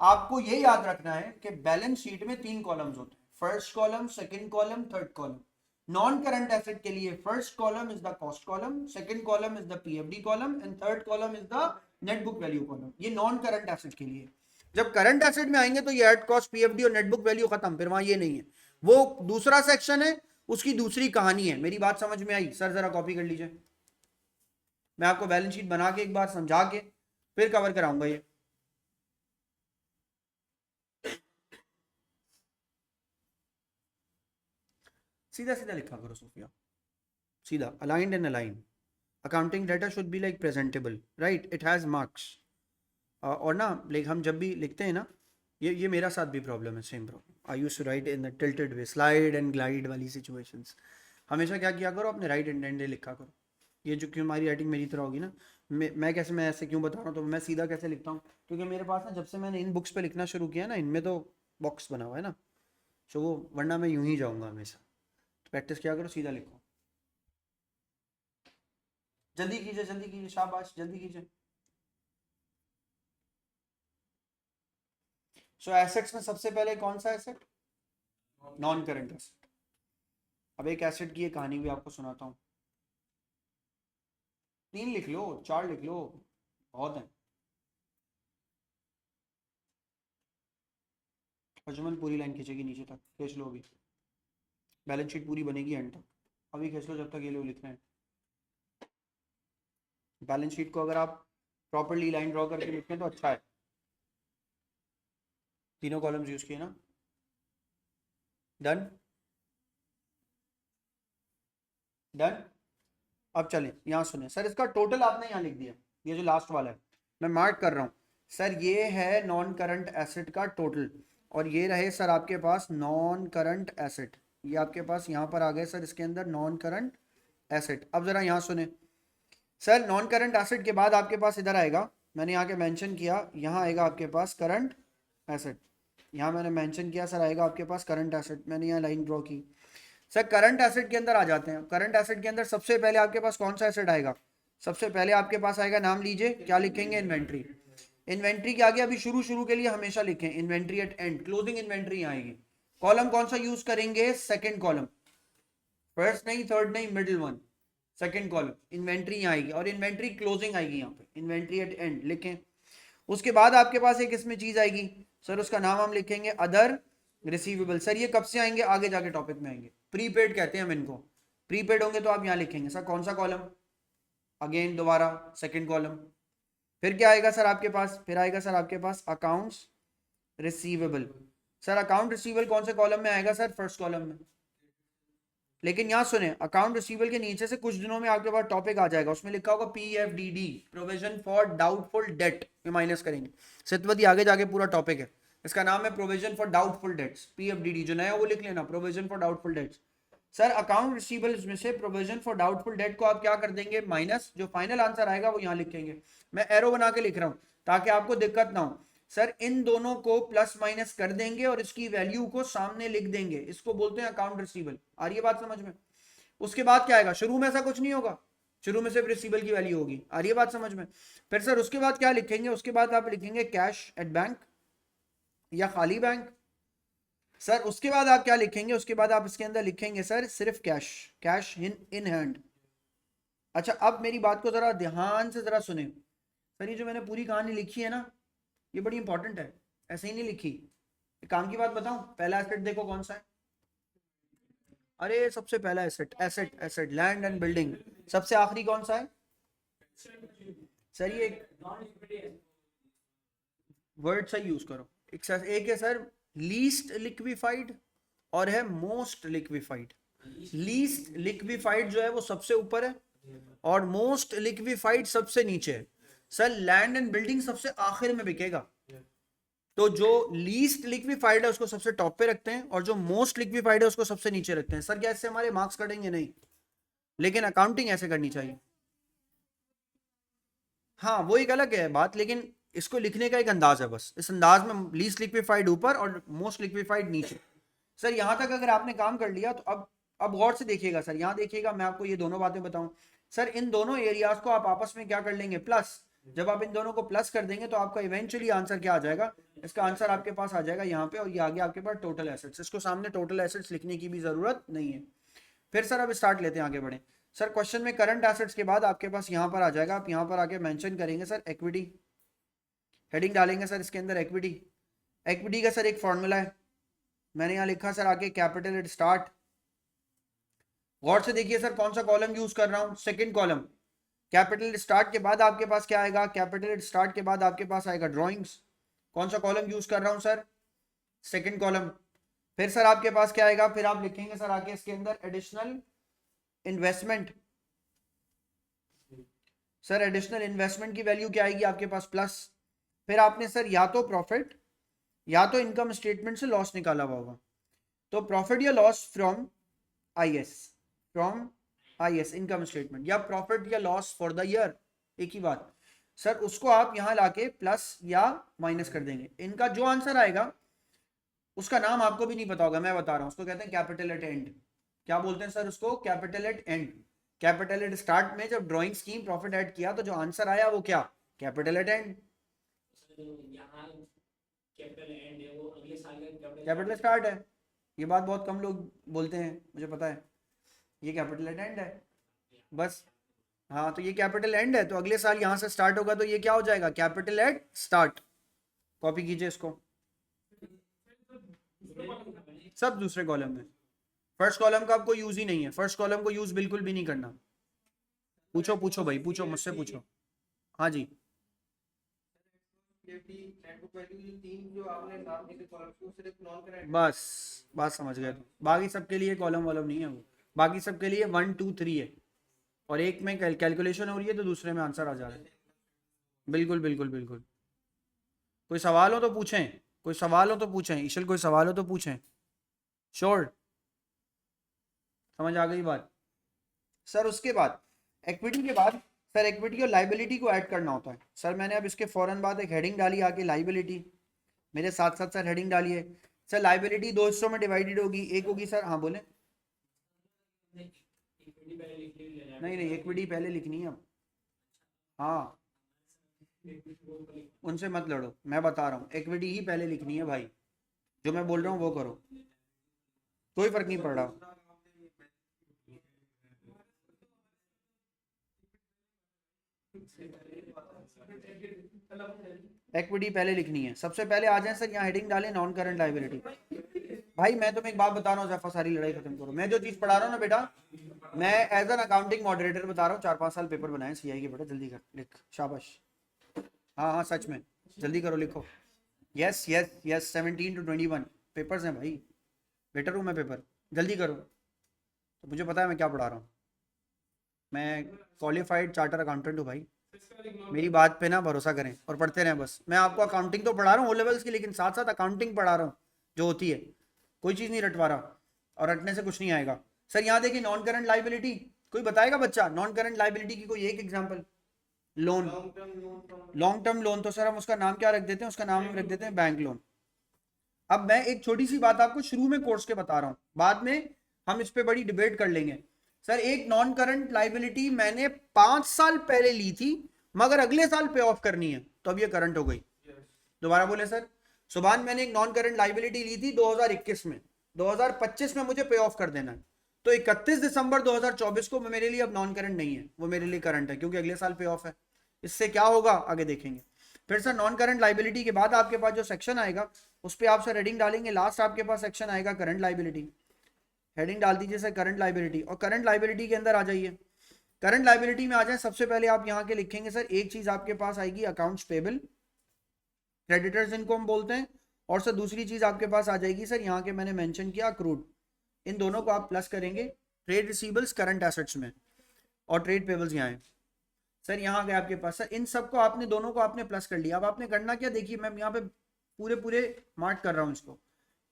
A: आपको ये याद रखना है कि बैलेंस शीट में 3 कॉलम्स होते हैं, first column, second column, third column. Non current asset के लिए first column is the cost column, second column is the PFD column and third column is the net book value column. ये non current asset के लिए। जब current asset में आएंगे तो ये एट कॉस्ट पीएफडी और नेट बुक वैल्यू खत्म, फिर वहां ये नहीं है, वो दूसरा सेक्शन है, उसकी दूसरी कहानी है। मेरी बात समझ में आई सर, जरा कॉपी कर लीजिए, मैं आपको बैलेंस शीट बना के एक बार समझा के फिर कवर कराऊंगा ये। सीधा सीधा लिखा करो सोफिया, सीधा, aligned and aligned. Accounting data should be like presentable, right? It has marks. और ना लाइक हम जब भी लिखते हैं ना, ये मेरा साथ भी प्रॉब्लम है, same problem. I used to write in the tilted way, slide and glide वाली सिचुएशंस। हमेशा क्या किया करो, अपने राइट इंटेंडेड लिखा करो। ये जो, क्यों हमारी राइटिंग मेरी तरह होगी ना, मैं कैसे, मैं ऐसे क्यों बता रहा हूँ, तो मैं सीधा कैसे लिखता हूँ, क्योंकि मेरे पास ना जब से मैंने इन बुक्स पे लिखना शुरू किया ना, इनमें तो बॉक्स बना हुआ है ना, तो वो, वरना मैं यूं ही जाऊँगा हमेशा। तो प्रैक्टिस क्या करो, सीधा लिखो, जल्दी कीजिए, जल्दी कीजिए, शाबाश, जल्दी कीजिए। सो एसेट्स में सबसे पहले कौन सा एसेट, नॉन करंट एसेट। अब एक एसेट की ये कहानी भी आपको सुनाता हूँ। 3 लिख लो, 4 लिख लो, बहुत है। अजमल पूरी लाइन खींचेगी नीचे तक, खींच लो अभी, बैलेंस शीट पूरी बनेगी एंड तक, अभी खींच लो जब तक ये लोग लिख रहे हैं। बैलेंस शीट को अगर आप प्रॉपरली लाइन ड्रॉ करके लिखें तो अच्छा है। तीनों कॉलम्स यूज किए ना, डन डन। अब चलें, यहाँ सुने सर, इसका टोटल आपने यहाँ लिख दिया, ये जो लास्ट वाला है मैं मार्क कर रहा हूँ सर, ये है नॉन करंट एसेट का टोटल, और ये रहे सर आपके पास नॉन करंट एसेट, ये आपके पास यहाँ पर आ गए सर इसके अंदर नॉन करंट एसेट। अब जरा यहाँ सुने सर, नॉन करंट एसेट के बाद आपके पास इधर आएगा, मैंने यहाँ के मेंशन किया, यहाँ आएगा आपके पास करंट एसेट, यहाँ मैंने मेंशन किया सर आएगा आपके पास करंट एसेट, मैंने यहाँ लाइन ड्रॉ की सर। करंट एसेट के अंदर आ जाते हैं, करंट एसेट के अंदर सबसे पहले आपके पास कौन सा एसेट आएगा, सबसे पहले आपके पास आएगा, नाम लीजिए क्या लिखेंगे, इन्वेंट्री। इन्वेंट्री के आगे अभी शुरू के लिए हमेशा लिखें inventory at and, closing inventory आएगी। कॉलम कौन सा यूज करेंगे, सेकंड कॉलम, फर्स्ट नहीं थर्ड नहीं middle one, second column inventory आएगी, और इन्वेंट्री क्लोजिंग आएगी यहाँ पे, इन्वेंट्री एट एंड लिखें। उसके बाद आपके पास एक इसमें चीज आएगी सर, उसका नाम हम लिखेंगे अदर रिसीवेबल। सर ये कब से आएंगे, आगे जाके टॉपिक में आएंगे, प्रीपेड कहते हैं हम इनको, प्रीपेड होंगे तो आप यहाँ लिखेंगे सर कौन सा कॉलम, अगेन दोबारा सेकंड कॉलम, फिर क्या आएगा सर आपके पास, फिर आएगा सर आपके पास accounts receivable. Sir account receivable कौन से कॉलम में आएगा सर, फर्स्ट कॉलम में। लेकिन यहाँ सुने, अकाउंट रिसीवेबल के नीचे से कुछ दिनों में आपके पास टॉपिक आ जाएगा, उसमें लिखा होगा PFDD, provision for doubtful debt, में माइनस करेंगे सितवती, आगे जाके पूरा टॉपिक है, इसका नाम है provision for doubtful debts, PFDD, जो नया वो लिख लेना, provision for doubtful debts. Sir account receivables में से प्रोविजन फॉर डाउटफुल डेट को आप क्या कर देंगे, माइनस, जो फाइनल आंसर आएगा वो यहाँ लिखेंगे, मैं एरो बना के लिख रहा हूँ ताकि आपको दिक्कत ना हो। सर इन दोनों को प्लस माइनस कर देंगे और इसकी वैल्यू को सामने लिख देंगे, इसको बोलते हैं अकाउंट रिसीवेबल, आ रही है बात समझ में। उसके बाद क्या आएगा, शुरू में ऐसा कुछ नहीं होगा, शुरू में सिर्फ रिसीवेबल की वैल्यू होगी, आ रही है बात समझ में। फिर सर उसके बाद क्या लिखेंगे, उसके बाद आप लिखेंगे कैश एट बैंक या खाली बैंक। सर उसके बाद आप क्या लिखेंगे, उसके बाद आप इसके अंदर लिखेंगे सर सिर्फ कैश, कैश इन हैंड। अच्छा अब मेरी बात को जरा ध्यान से जरा सुने सर, ये जो मैंने पूरी कहानी लिखी है ना, ये बड़ी इंपॉर्टेंट है, ऐसे ही नहीं लिखी। एक काम की बात बताऊं, पहला एसेट देखो कौन सा है, अरे सबसे पहला asset, asset asset land and building, सबसे आखिरी कौन सा है सर, ये वर्ड सही यूज करो, एक है सर लीस्ट लिक्विफाइड और है मोस्ट लिक्विफाइड। लीस्ट लिक्विफाइड जो है वो सबसे ऊपर है और मोस्ट लिक्विफाइड सबसे नीचे है। सर लैंड एंड बिल्डिंग सबसे आखिर में बिकेगा, तो जो लीस्ट लिक्विफाइड है उसको सबसे टॉप पे रखते हैं और जो मोस्ट लिक्विफाइड है उसको सबसे नीचे रखते हैं। सर क्या इससे हमारे मार्क्स कटेंगे, नहीं, लेकिन अकाउंटिंग ऐसे करनी चाहिए। हाँ वो एक अलग है बात, लेकिन इसको लिखने का एक अंदाज है बस, इस अंदाज में लीस्ट लिक्विफाइड ऊपर और मोस्ट लिक्विफाइड नीचे। सर यहाँ तक अगर आपने काम कर लिया तो अब गौर से देखिएगा सर, यहाँ देखिएगा, मैं आपको ये दोनों बातें बताऊं सर, इन दोनों एरियाज को आप आपस में क्या कर लेंगे, प्लस। जब आप इन दोनों को प्लस कर देंगे तो आपका इवेंचुअली आंसर क्या आ जाएगा, इसका आंसर आपके पास आ जाएगा यहाँ पे, और ये आगे आपके पास टोटल एसेट्स, इसको सामने टोटल एसेट्स लिखने की भी जरूरत नहीं है। फिर सर अब स्टार्ट लेते हैं, आगे बढ़े। सर क्वेश्चन में करंट एसेट्स के बाद आपके पास यहाँ पर आ जाएगा, आप यहाँ पर आके मेंशन करेंगे सर इक्विटी, हेडिंग डालेंगे सर इसके अंदर इक्विटी। इक्विटी का सर एक फॉर्मूला है, मैंने यहाँ लिखा सर आगे कैपिटल एट स्टार्ट। गौर से देखिए सर कौन सा कॉलम यूज कर रहा हूँ, सेकंड कॉलम। कैपिटल स्टार्ट के बाद आपके पास क्या आएगा, कैपिटल स्टार्ट के बाद आपके पास आएगा ड्राइंग्स। कौन सा कॉलम यूज कर रहा हूँ सर, सेकंड कॉलम। फिर सर आपके पास क्या आएगा, फिर आप लिखेंगे सर आगे इसके अंदर additional investment. Sir additional investment की वैल्यू क्या आएगी आपके पास, प्लस। फिर आपने सर या तो प्रॉफिट या तो इनकम स्टेटमेंट से लॉस निकाला हुआ होगा, तो प्रॉफिट या loss from IS income statement, या प्रॉफिट या लॉस फॉर द ईयर, एक ही बात सर, उसको आप यहां लाके प्लस या माइनस कर देंगे। इनका जो आंसर आएगा उसका नाम आपको भी नहीं पता होगा, मैं बता रहा हूं, उसको कहते हैं कैपिटल एट एंड। क्या बोलते हैं सर उसको, capital eight and. Capital eight start में जब ड्राइंग स्कीम प्रॉफिट ऐड किया तो जो आंसर आया वो क्या, capital eight and. Capital start है, ये बात बहुत कम लोग बोलते हैं, मुझे पता है, ये कैपिटल एट एंड है बस। हाँ तो ये कैपिटल एंड है, तो अगले साल यहां से स्टार्ट होगा तो ये क्या हो जाएगा, कैपिटल एट स्टार्ट। कॉपी कीजिए इसको, सब दूसरे कॉलम में, फर्स्ट कॉलम का आपको यूज ही नहीं है, फर्स्ट कॉलम को यूज बिल्कुल भी नहीं करना। पूछो भाई, पूछो मुझसे पूछो। हाँ जी बस बात समझ गए। बाकी सबके लिए कॉलम वॉलम नहीं है वो, बाकी सबके लिए 1 2 3 है, और एक में कैलकुलेशन हो रही है तो दूसरे में आंसर आ जा रहा है। बिल्कुल बिल्कुल बिल्कुल। कोई सवाल हो तो पूछें, कोई सवाल हो तो पूछें, ईशल कोई सवाल हो तो पूछें। श्योर, समझ आ गई बात। सर उसके बाद इक्विटी के बाद सर इक्विटी और लाइबिलिटी को ऐड करना होता है। सर मैंने अब इसके फौरन बाद एक हेडिंग डाली आके लाइबिलिटी, मेरे साथ साथ सर हेडिंग डालिए। सर लाइबिलिटी दो हिस्सों में डिवाइडेड होगी, एक होगी सर, हाँ बोले। नहीं नहीं, इक्विटी पहले लिखनी है अब। हाँ उनसे मत लड़ो, मैं बता रहा हूँ, इक्विटी ही पहले लिखनी है भाई, जो मैं बोल रहा हूँ वो करो, कोई फर्क नहीं पड़ रहा। इक्विटी पहले लिखनी है। सबसे पहले आ जाए सर, यहाँ हेडिंग डालें नॉन करंट लाइबिलिटी। भाई मैं तुम्हें एक बात बता रहा हूँ जफा, सारी लड़ाई खत्म करो। मैं जो चीज पढ़ा रहा हूँ ना बेटा, मैं एज एन अकाउंटिंग मॉडरेटर बता रहा हूँ, 4 5 साल पेपर बनाए सीआई के, बेटा जल्दी कर लिख, शाबाश। हाँ हाँ सच में, जल्दी करो लिखो। Yes yes yes, 17 to 21 papers हैं भाई, बेटर हूँ मैं पेपर, जल्दी करो। तो मुझे पता है मैं क्या पढ़ा रहा हूँ, मैं क्वालिफाइड चार्टर अकाउंटेंट हूँ भाई, मेरी बात पे ना भरोसा करें और पढ़ते रहें बस। मैं आपको अकाउंटिंग तो पढ़ा रहा हूँ ओ लेवल्स की, लेकिन साथ साथ अकाउंटिंग पढ़ा रहा हूँ जो होती है, कोई चीज़ नहीं रटवा रहा, और रटने से कुछ नहीं आएगा। सर यहाँ देखिए नॉन करंट लाइबिलिटी, कोई बताएगा बच्चा नॉन करंट लाइबिलिटी की कोई एक example? Loan, long term loan, तो सर हम उसका नाम क्या रख देते हैं, उसका नाम हम रख देते हैं बैंक लोन। अब मैं एक छोटी सी बात आपको शुरू में कोर्स के बता रहा हूं, बाद में हम इस पे बड़ी डिबेट कर लेंगे। सर एक नॉन करंट लाइबिलिटी मैंने 5 साल पहले ली थी, मगर अगले साल पे ऑफ करनी है, तो अब ये करंट हो गई। दोबारा बोले सर, सुभान मैंने एक नॉन करंट लाइबिलिटी ली थी 2021 में, 2025 में मुझे पे ऑफ कर देना है, तो 31 दिसंबर 2024 को मेरे लिए अब नॉन करंट नहीं है, वो मेरे लिए करंट है, क्योंकि अगले साल पे ऑफ है। इससे क्या होगा आगे देखेंगे। फिर सर नॉन करंट लाइबिलिटी के बाद आपके पास जो सेक्शन आएगा उस पर आप सर हेडिंग डालेंगे, लास्ट आपके पास सेक्शन आएगा करंट लाइबिलिटी, हेडिंग डाल दीजिए सर करंट लाइबिलिटी, और करंट लाइबिलिटी के अंदर आ जाइए। करंट लाइबिलिटी में आ जाए, सबसे पहले आप यहाँ के लिखेंगे सर, एक चीज आपके पास आएगी अकाउंट्स पेबल, क्रेडिटर्स इनको हम बोलते हैं, और सर दूसरी चीज आपके पास आ जाएगी सर, यहाँ के मैंने मेंशन किया अक्रूड, इन दोनों को आप प्लस करेंगे, ट्रेड रिसीवेबल्स करंट एसेट्स में, और ट्रेड पेबल्स यहाँ है। सर यहाँ गए आपके पास, सर इन सबको आपने दोनों को आपने प्लस कर लिया। अब आपने करना क्या, देखिए मैं यहाँ पे पूरे पूरे मार्क कर रहा हूँ इसको,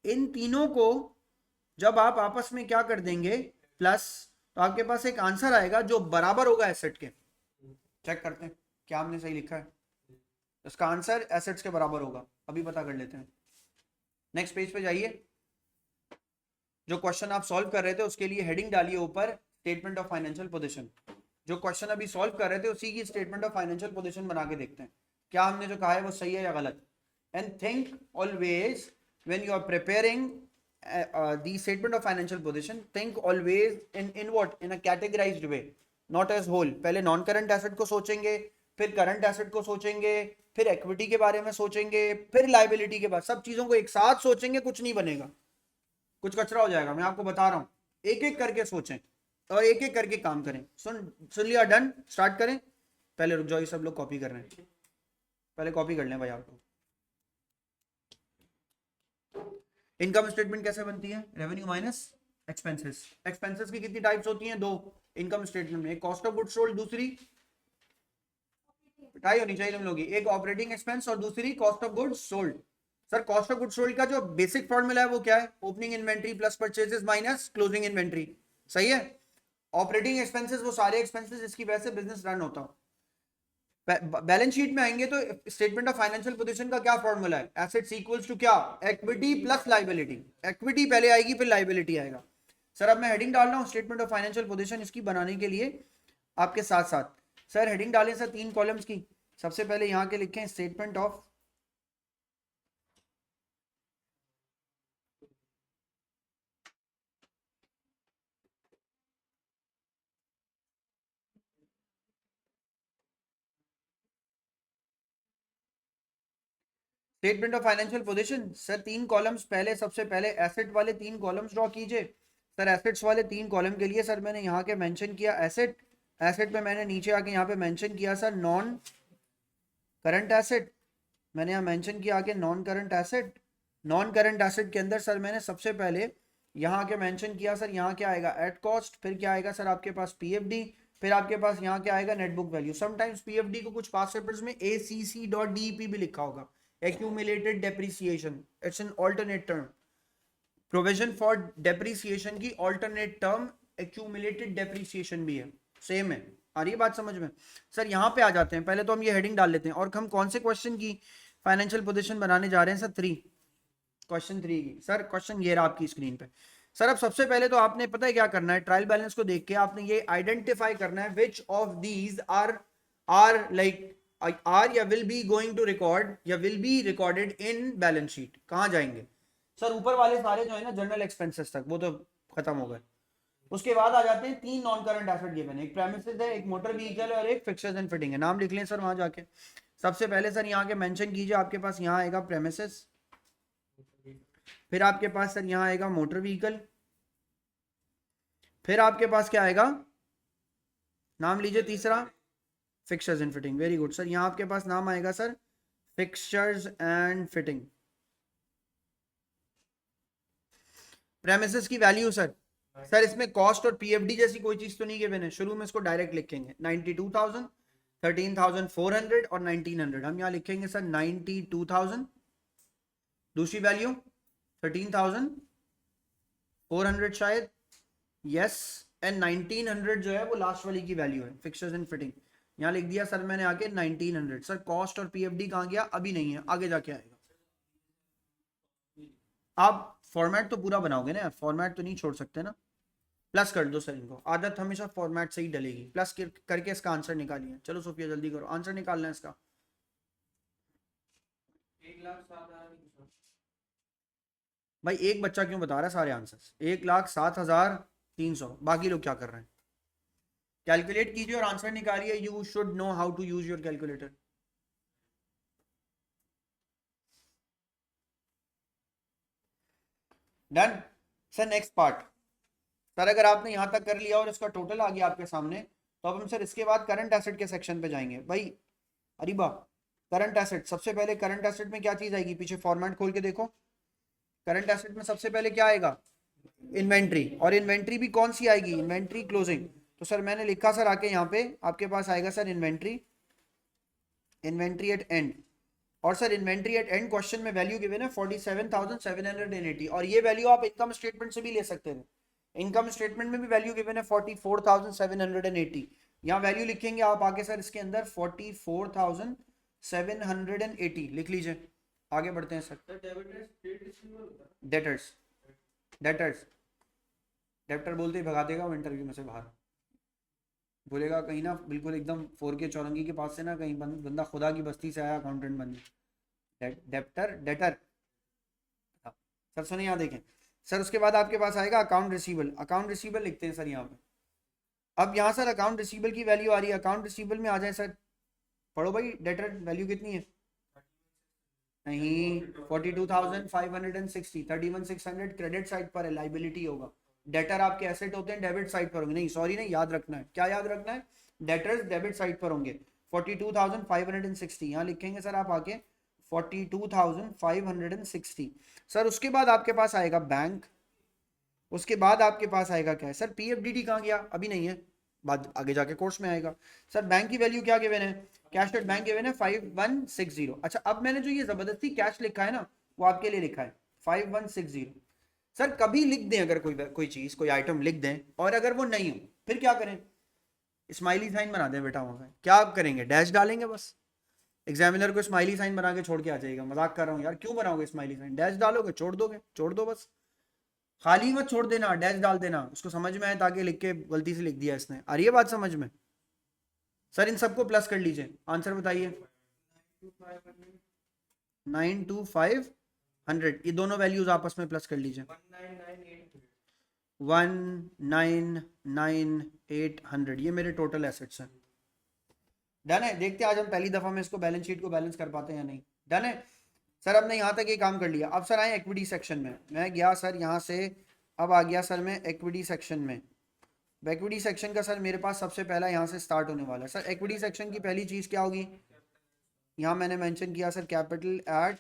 A: इन तीनों को जब आप आपस में क्या कर देंगे प्लस, तो आपके पास एक आंसर आएगा जो बराबर होगा एसेट के। चेक करते हैं क्या हमने सही लिखा है, इसका आंसर एसेट्स के बराबर होगा, अभी पता कर लेते हैं। नेक्स्ट पेज पे जाइए, जो क्वेश्चन आप सॉल्व कर रहे थे उसके लिए हेडिंग डालिए ऊपर स्टेटमेंट ऑफ फाइनेंशियल पोजीशन। जो क्वेश्चन अभी सॉल्व कर रहे थे उसी की स्टेटमेंट ऑफ फाइनेंशियल पोजीशन बना के देखते हैं क्या हमने जो कहा है वो सही है या गलत। And think always when you are preparing the statement of financial position, think always in what, in a categorised way, not as whole. पहले नॉन करंट एसेट को सोचेंगे, फिर करंट एसेट को सोचेंगे, फिर इक्विटी के बारे में सोचेंगे, फिर लायबिलिटी के बाद, सब चीजों को एक साथ सोचेंगे, कुछ नहीं बनेगा, कुछ कचरा हो जाएगा। मैं आपको बता रहा हूं, एक एक करके सोचें और एक एक करके काम करें। सुन लिया, डन, स्टार्ट करें। पहले रुक जाओ, ये सब लोग कॉपी कर रहे हैं, पहले कॉपी कर लें भाई आपको। इनकम स्टेटमेंट कैसे बनती है, रेवेन्यू माइनस एक्सपेंसेस। एक्सपेंसेस की कितनी टाइप्स होती हैं, दो इनकम स्टेटमेंट में, एक कॉस्ट ऑफ गुड सोल्ड, दूसरी पिटाई होनी चाहिए तुम लोग की, एक ऑपरेटिंग एक्सपेंस और दूसरी cost of good sold. Sir cost of good sold का जो बेसिक फॉर्मूला है वो क्या है, opening inventory plus purchases minus closing inventory, सही है। ऑपरेटिंग एक्सपेंसेस वो सारे एक्सपेंसेस जिसकी वजह से बिजनेस रन होता हो। बैलेंस शीट में आएंगे तो स्टेटमेंट ऑफ फाइनेंशियल पोजीशन का क्या फॉर्मूला है, एसेट्स इक्वल्स टू क्या, इक्विटी प्लस लायबिलिटी। इक्विटी पहले आएगी फिर लायबिलिटी आएगा। सर अब मैं हेडिंग डाल रहा हूँ स्टेटमेंट ऑफ फाइनेंशियल पोजीशन, इसकी बनाने के लिए आपके साथ साथ सर हेडिंग डालें सर 3 कॉलम्स की। सबसे पहले यहाँ के लिखें statement of statement of financial position. Sir 3 columns, पहले सबसे पहले एसेट वाले 3 कॉलम्स ड्रॉ कीजिए। सर एसेट्स वाले 3 कॉलम के लिए सर मैंने यहाँ के मेंशन किया एसेट, एसेट में मैंने नीचे आके यहाँ पे मेंशन किया सर नॉन करंट एसेट, मैंने यहाँ मेंशन किया आगे non current asset. Non current asset के अंदर सर मैंने सबसे पहले यहाँ आके मेंशन किया सर, यहाँ क्या आएगा एट कॉस्ट, फिर क्या आएगा सर आपके पास पीएफडी, फिर आपके पास यहाँ क्या आएगा net book value. Sometimes PFD को कुछ पास पेपर्स में ACC.DEP भी लिखा होगा, accumulated depreciation, it's an alternate term. Provision for depreciation की ऑल्टरनेट टर्म एक्यूमुलेटेड डेप्रिसिएशन भी है, सेम है। आ रही है बात समझ में? सर यहाँ पे आ जाते हैं, पहले तो हम ये हेडिंग डाल लेते हैं। और हम कौन से क्वेश्चन की फाइनेंशियल पोजीशन बनाने जा रहे हैं सर? 3, क्वेश्चन 3 की। सर क्वेश्चन ये रहा आपकी स्क्रीन पे। सर अब सबसे पहले तो आपने पता है क्या करना है, ट्रायल बैलेंस को देख के आपने ये आइडेंटिफाई करना है विच ऑफ दीज आर या will be going to record या will be recorded in balance sheet. कहाँ जाएंगे सर? ऊपर वाले सारे जो है ना जनरल एक्सपेंसेस तक, वो तो खत्म हो गए। उसके बाद आ जाते हैं 3 नॉन करंट एसेट गिवन है, एक प्रेमिसेस है, एक मोटर व्हीकल है और एक फिक्सचर्स एंड फिटिंग है। नाम लिख लें सर वहां जाके। सबसे पहले सर यहाँ के मेंशन कीजिए, आपके पास यहाँ आएगा प्रेमिसेस, फिर आपके पास सर यहाँ आएगा मोटर व्हीकल, फिर आपके पास क्या आएगा, नाम लीजिए तीसरा, fixtures and fitting. Very good sir, यहाँ आपके पास नाम आएगा sir fixtures and fitting. Premises की वैल्यू सर इसमें कॉस्ट और पीएफडी जैसी कोई चीज तो नहीं गिवन है, शुरू में इसको डायरेक्ट लिखेंगे 92,000, 13,400 और 1900। हम यहाँ लिखेंगे सर 92,000, दूसरी वैल्यू 13,400 शायद, यस, एंड 1900 जो है वो लास्ट वाली की वैल्यू है, फिक्सचर्स एंड फिटिंग। यहाँ लिख दिया सर मैंने आके 1900। सर कॉस्ट और पीएफडी कहाँ गया? अभी नहीं है, आगे जाके आएगा। आप फॉर्मेट तो पूरा बनाओगे ना यार, फॉर्मेट तो नहीं छोड़ सकते ना। प्लस कर दो सर इनको, आदत हमेशा फॉर्मेट से ही डलेगी। प्लस करके इसका आंसर निकालिए। चलो सोफिया जल्दी करो, आंसर निकालना है इसका। 1,07,000। भाई एक बच्चा क्यों बता रहा है सारे आंसर्स? 1,07,300। बाकी लोग क्या कर रहे हैं? कैलकुलेट कीजिए और आंसर निकालिए। You should know how to use your calculator. Done sir. Next part sir, अगर आपने यहां तक कर लिया और इसका टोटल आ गया आपके सामने, तो अब हम सर इसके बाद करंट एसेट के सेक्शन पे जाएंगे। भाई अरीबा, करंट एसेट, सबसे पहले करंट एसेट में क्या चीज आएगी? पीछे फॉर्मेट खोल के देखो। करंट एसेट में सबसे पहले क्या आएगा? इन्वेंट्री। और इन्वेंट्री भी कौन सी आएगी? Inventory closing. तो सर मैंने लिखा सर आके यहाँ पे आपके पास आएगा sir inventory, inventory at end. और sir inventory at end question में वैल्यू गिवन है 47,780, और ये वैल्यू आप इनकम स्टेटमेंट से भी ले सकते थे। इनकम स्टेटमेंट में भी वैल्यू गिवन है 44,780। यहाँ वैल्यू लिखेंगे आप आगे सर इसके अंदर 44,780 लिख लीजिए। आगे बढ़ते हैं सर। डेटर्स, डेटर्स, डेप्टर बोलते ही भगा देगा वो इंटरव्यू में से बाहर। बोलेगा कहीं ना बिल्कुल एकदम 4K चौरंगी के पास से ना कहीं बंदा खुदा की बस्ती से आया अकाउंटेंट बनने। Debtor, debtor. सर सुनिए यहाँ देखें सर, उसके बाद आपके पास आएगा अकाउंट रिसीबल। अकाउंट रिसीबल लिखते हैं सर यहाँ पे। अब यहाँ सर अकाउंट रिसीबल की वैल्यू आ रही है, अकाउंट रिसीबल में आ जाए सर, पढ़ो भाई, डेटर वैल्यू कितनी है? नहीं, 42,560, 31,600 क्रेडिट साइड पर है, लाइबिलिटी होगा। डेटर आपके एसेट होते हैं, डेबिट साइड पर होंगे। नहीं सॉरी नहीं, याद रखना है, क्या याद रखना है? डेटर्स डेबिट साइड पर होंगे। 42,560 यहाँ लिखेंगे सर आप आके 42,560। सर उसके बाद आपके पास आएगा बैंक, उसके बाद आपके पास आएगा क्या है सर? पीएफडीडी कहाँ गया? अभी नहीं है, बाद आगे जाके कोर्स में आएगा। सर बैंक की वैल्यू क्या गिवन है? कैश एट बैंक गिवन है 5160। अच्छा अब मैंने जो ये जबरदस्ती कैश लिखा है ना, वो आपके लिए लिखा है 5160। सर कभी लिख दें, अगर कोई चीज कोई आइटम लिख दें और अगर वो नहीं हो फिर क्या करें? स्माइली साइन बना दें बेटा वहां पे। क्या आप करेंगे? डैश डालेंगे बस। एग्जामिनर को स्माइली साइन बना के छोड़ के आ जाएगा। मजाक कर रहा हूँ यार, क्यों बनाओगे स्माइली साइन? डैश डालोगे, छोड़ दोगे, छोड़ दो बस। खाली मत छोड़ देना, डैश डाल देना, उसको समझ में आए ताकि लिख के गलती से लिख दिया इसने। आ रही है बात समझ में? सर इन सबको प्लस कर लीजिए, आंसर बताइए। 92500, ये दोनों वैल्यूज आपस में प्लस कर लीजिए। 199800, ये मेरे टोटल एसेट्स हैं। डन है? देखते हैं आज हम पहली दफा में इसको बैलेंस शीट को बैलेंस कर पाते हैं या नहीं। डन है सर। हमने यहाँ तक ये काम कर लिया। अब सर आए इक्विटी सेक्शन में। मैं गया सर यहाँ से, अब आ गया सर मैं इक्विटी सेक्शन में। इक्विटी सेक्शन का सर मेरे पास सबसे पहला यहाँ से स्टार्ट होने वाला है। सर इक्विटी सेक्शन की पहली चीज़ क्या होगी? यहाँ मैंने मेंशन किया sir capital eight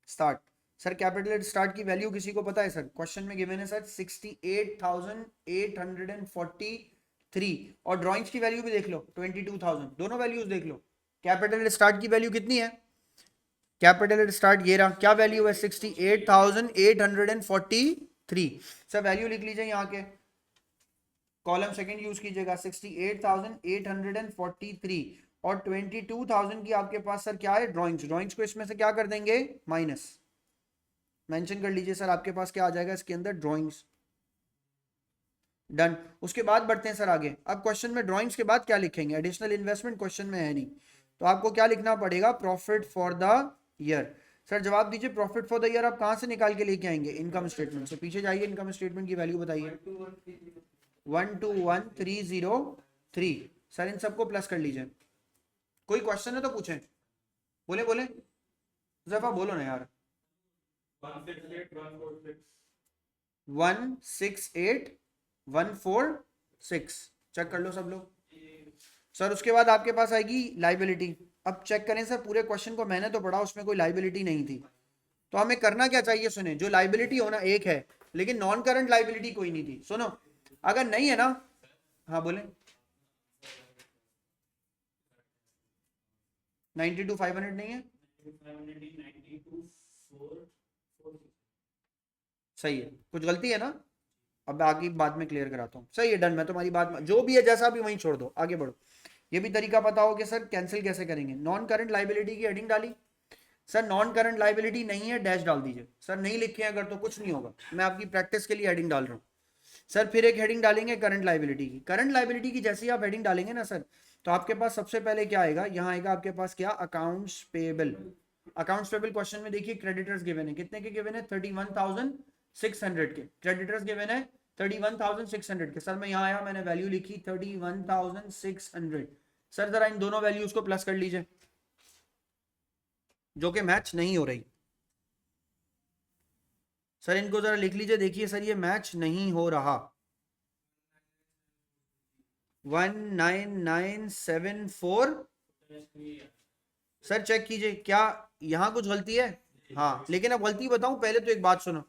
A: start. Sir capital eight start की वैल्यू किसी को पता है सर? क्वेश्चन में गिवन है सर 68,843 और ड्राइंग्स की वैल्यू भी देख लो 22,000, दोनों वैल्यूज देख लो। कैपिटल एट स्टार्ट की वैल्यू कितनी है? कैपिटल एट स्टार्ट ये रहा, क्या वैल्यू है? 68,843। सर वैल्यू लिख लीजिए यहाँ के, कॉलम सेकंड यूज कीजिएगा, 68,843 और 22,000 की आपके पास सर क्या है? ड्राइंग्स। ड्राइंग्स को इसमें से क्या कर देंगे? माइनस। मेंशन कर लीजिए सर आपके पास क्या आ जाएगा इसके अंदर? ड्राइंग्स। डन। उसके बाद बढ़ते हैं सर आगे। अब क्वेश्चन में ड्राइंग्स के बाद क्या लिखेंगे? एडिशनल इन्वेस्टमेंट क्वेश्चन में है नहीं, तो आपको क्या लिखना पड़ेगा? Profit for the year. Sir जवाब दीजिए, प्रॉफिट फॉर द ईयर आप कहां से निकाल के लेके आएंगे? इनकम स्टेटमेंट से। पीछे जाइए, इनकम स्टेटमेंट की वैल्यू बताइए। 121,303। सर इन सबको प्लस कर लीजिए। कोई क्वेश्चन है तो पूछें, बोले बोले जफा बोलो ना यार। 168,146 चेक कर लो सब लोग। सर उसके बाद आपके पास आएगी लाइबिलिटी। अब चेक करें सर, पूरे क्वेश्चन को मैंने तो पढ़ा, उसमें कोई लाइबिलिटी नहीं थी, तो हमें करना क्या चाहिए? सुने, जो लाइबिलिटी होना एक है लेकिन नॉन करंट लाइबिलिटी कोई नहीं थी। सुनो, अगर नहीं है ना, हाँ बोले। 92,500 नहीं है, सही है, कुछ गलती है ना? अब आगे बाद में क्लियर कराता हूँ। सही है, डन। मैं तुम्हारी बात, जो भी है जैसा भी वहीं छोड़ दो, आगे बढ़ो। ये भी तरीका पता हो कि सर कैंसिल कैसे करेंगे। नॉन करंट लाइबिलिटी की हेडिंग डाली, सर नॉन करंट लाइबिलिटी नहीं है, डैश डाल दीजिए। सर नहीं लिखे अगर तो कुछ नहीं होगा, मैं आपकी प्रैक्टिस के लिए हेडिंग डाल रहा हूँ। सर फिर एक हेडिंग डालेंगे करंट लाइबिलिटी की। करंट लाइबिलिटी की जैसे ही आप हेडिंग डालेंगे ना सर, तो आपके पास सबसे पहले क्या आएगा? यहाँ आएगा आपके पास क्या? Accounts payable. Accounts payable question में देखिए क्रेडिटर्स गिवन है, कितने के गिवन है? 31,600 के क्रेडिटर्स गिवन है, 31,600 के। सर मैं यहाँ आया, मैंने वैल्यू लिखी 31,600। सर जरा इन दोनों वैल्यूज को प्लस कर लीजिए जो कि मैच नहीं हो रही। सर इनको जरा लिख लीजिए, देखिए सर ये मैच नहीं हो रहा। 19974। सर चेक कीजिए क्या यहाँ कुछ गलती है? हाँ, लेकिन अब गलती बताऊं, पहले तो एक बात सुनो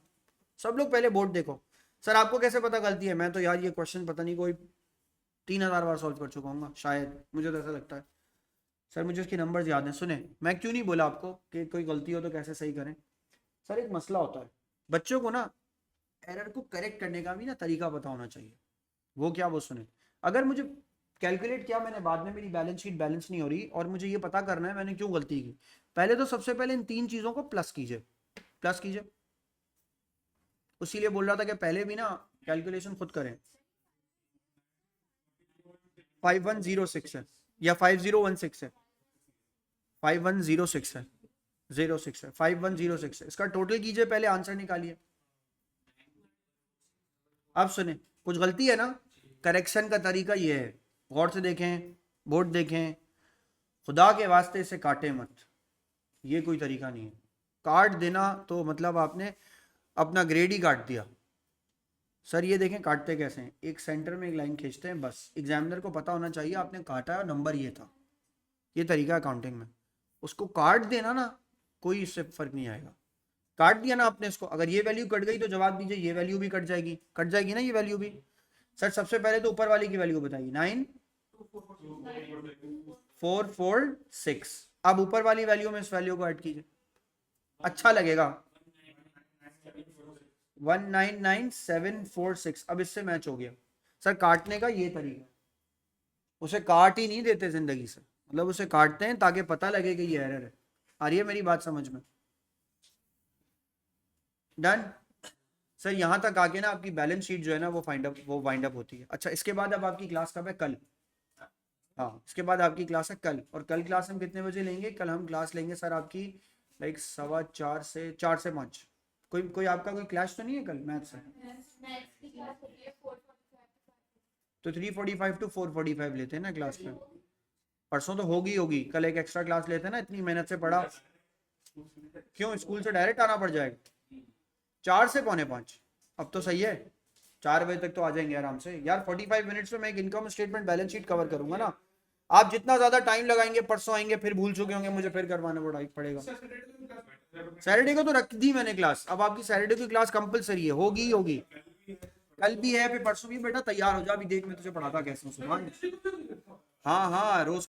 A: सब लोग, पहले बोर्ड देखो। सर आपको कैसे पता गलती है? मैं तो यार ये क्वेश्चन पता नहीं कोई 3,000 बार सॉल्व कर चुका हूँ शायद, मुझे तो ऐसा लगता है। सर मुझे उसके नंबर्स याद हैं। सुने, मैं क्यों नहीं बोला आपको कि कोई गलती हो तो कैसे सही करें। सर एक मसला होता है, बच्चों को ना एरर को करेक्ट करने का भी ना तरीका पता होना चाहिए। वो क्या? वो सुने, अगर मुझे कैलकुलेट किया मैंने, बाद में मेरी बैलेंस शीट बैलेंस नहीं हो रही और मुझे ये पता करना है मैंने क्यों गलती की, पहले तो सबसे पहले इन तीन चीज़ों को प्लस कीजिए, प्लस कीजिए। उसीलिए बोल रहा था कि पहले भी ना कैलकुलेशन खुद करें। 5106 है या 5016 है? 5106 है, 06 है, 5106 है। इसका टोटल कीजिए, पहले आंसर निकालिए। अब सुने, कुछ गलती है ना, करेक्शन का तरीका ये है, गौर से देखें, बोर्ड देखें, खुदा के वास्ते इसे काटे मत, ये कोई तरीका नहीं है। काट देना तो मतलब आपने अपना ग्रेड ही काट दिया। सर ये देखें काटते कैसे हैं, एक सेंटर में एक लाइन खींचते हैं बस, एग्जामिनर को पता होना चाहिए आपने काटा है, नंबर ये था। ये तरीका है काउंटिंग में। उसको काट देना ना, कोई इससे फर्क नहीं आएगा। काट दिया ना आपने इसको, अगर ये वैल्यू कट गई तो जवाब दीजिए ये वैल्यू भी कट जाएगी, कट जाएगी ना ये वैल्यू भी। सर सबसे पहले तो ऊपर वाली की वैल्यू बताइए, 9,446। अब ऊपर वाली वैल्यू में इस वैल्यू को ऐड कीजिए, अच्छा लगेगा। 199,746। अब इससे मैच हो गया। सर काटने का ये तरीका, उसे काट ही नहीं देते जिंदगी से, मतलब उसे काटते हैं ताकि पता लगे कि ये एरर है। आ रही है मेरी बात समझ में? डन। सर यहाँ तक आके ना आपकी बैलेंस शीट जो है ना वो वाइंड अप होती है। अच्छा इसके बाद अब आपकी क्लास कब है? कल। हाँ इसके बाद आपकी क्लास है कल, और कल क्लास हम कितने बजे लेंगे? कल हम क्लास लेंगे सर आपकी लाइक 4:15 से 5:45। कोई आपका कोई क्लास तो नहीं है कल मैथ से? तो 3:45 to 4:45 लेते हैं ना क्लास में। परसों तो होगी, कल एक एक्स्ट्रा क्लास लेते हैं ना, इतनी मेहनत से पढ़ा। क्यों, स्कूल से डायरेक्ट आना पड़ जाएगा? 4 से 4:45। अब तो सही है, 4 बजे तक तो आ जाएंगे आराम से यार। 45 मिनट्स में मैं एक income statement balance sheet cover करूंगा ना। आप जितना ज्यादा टाइम लगाएंगे, परसों आएंगे फिर भूल चुके होंगे, मुझे फिर करवाना पड़ेगा। सैटरडे को तो रख दी मैंने क्लास, अब आपकी सैटरडे की क्लास कंपलसरी है, होगी ही होगी। कल भी है, फिर परसों भी। बेटा तैयार हो जा, अभी देख मैं तुझे पढ़ाता कैसे हूँ सुभान। हाँ हाँ रोज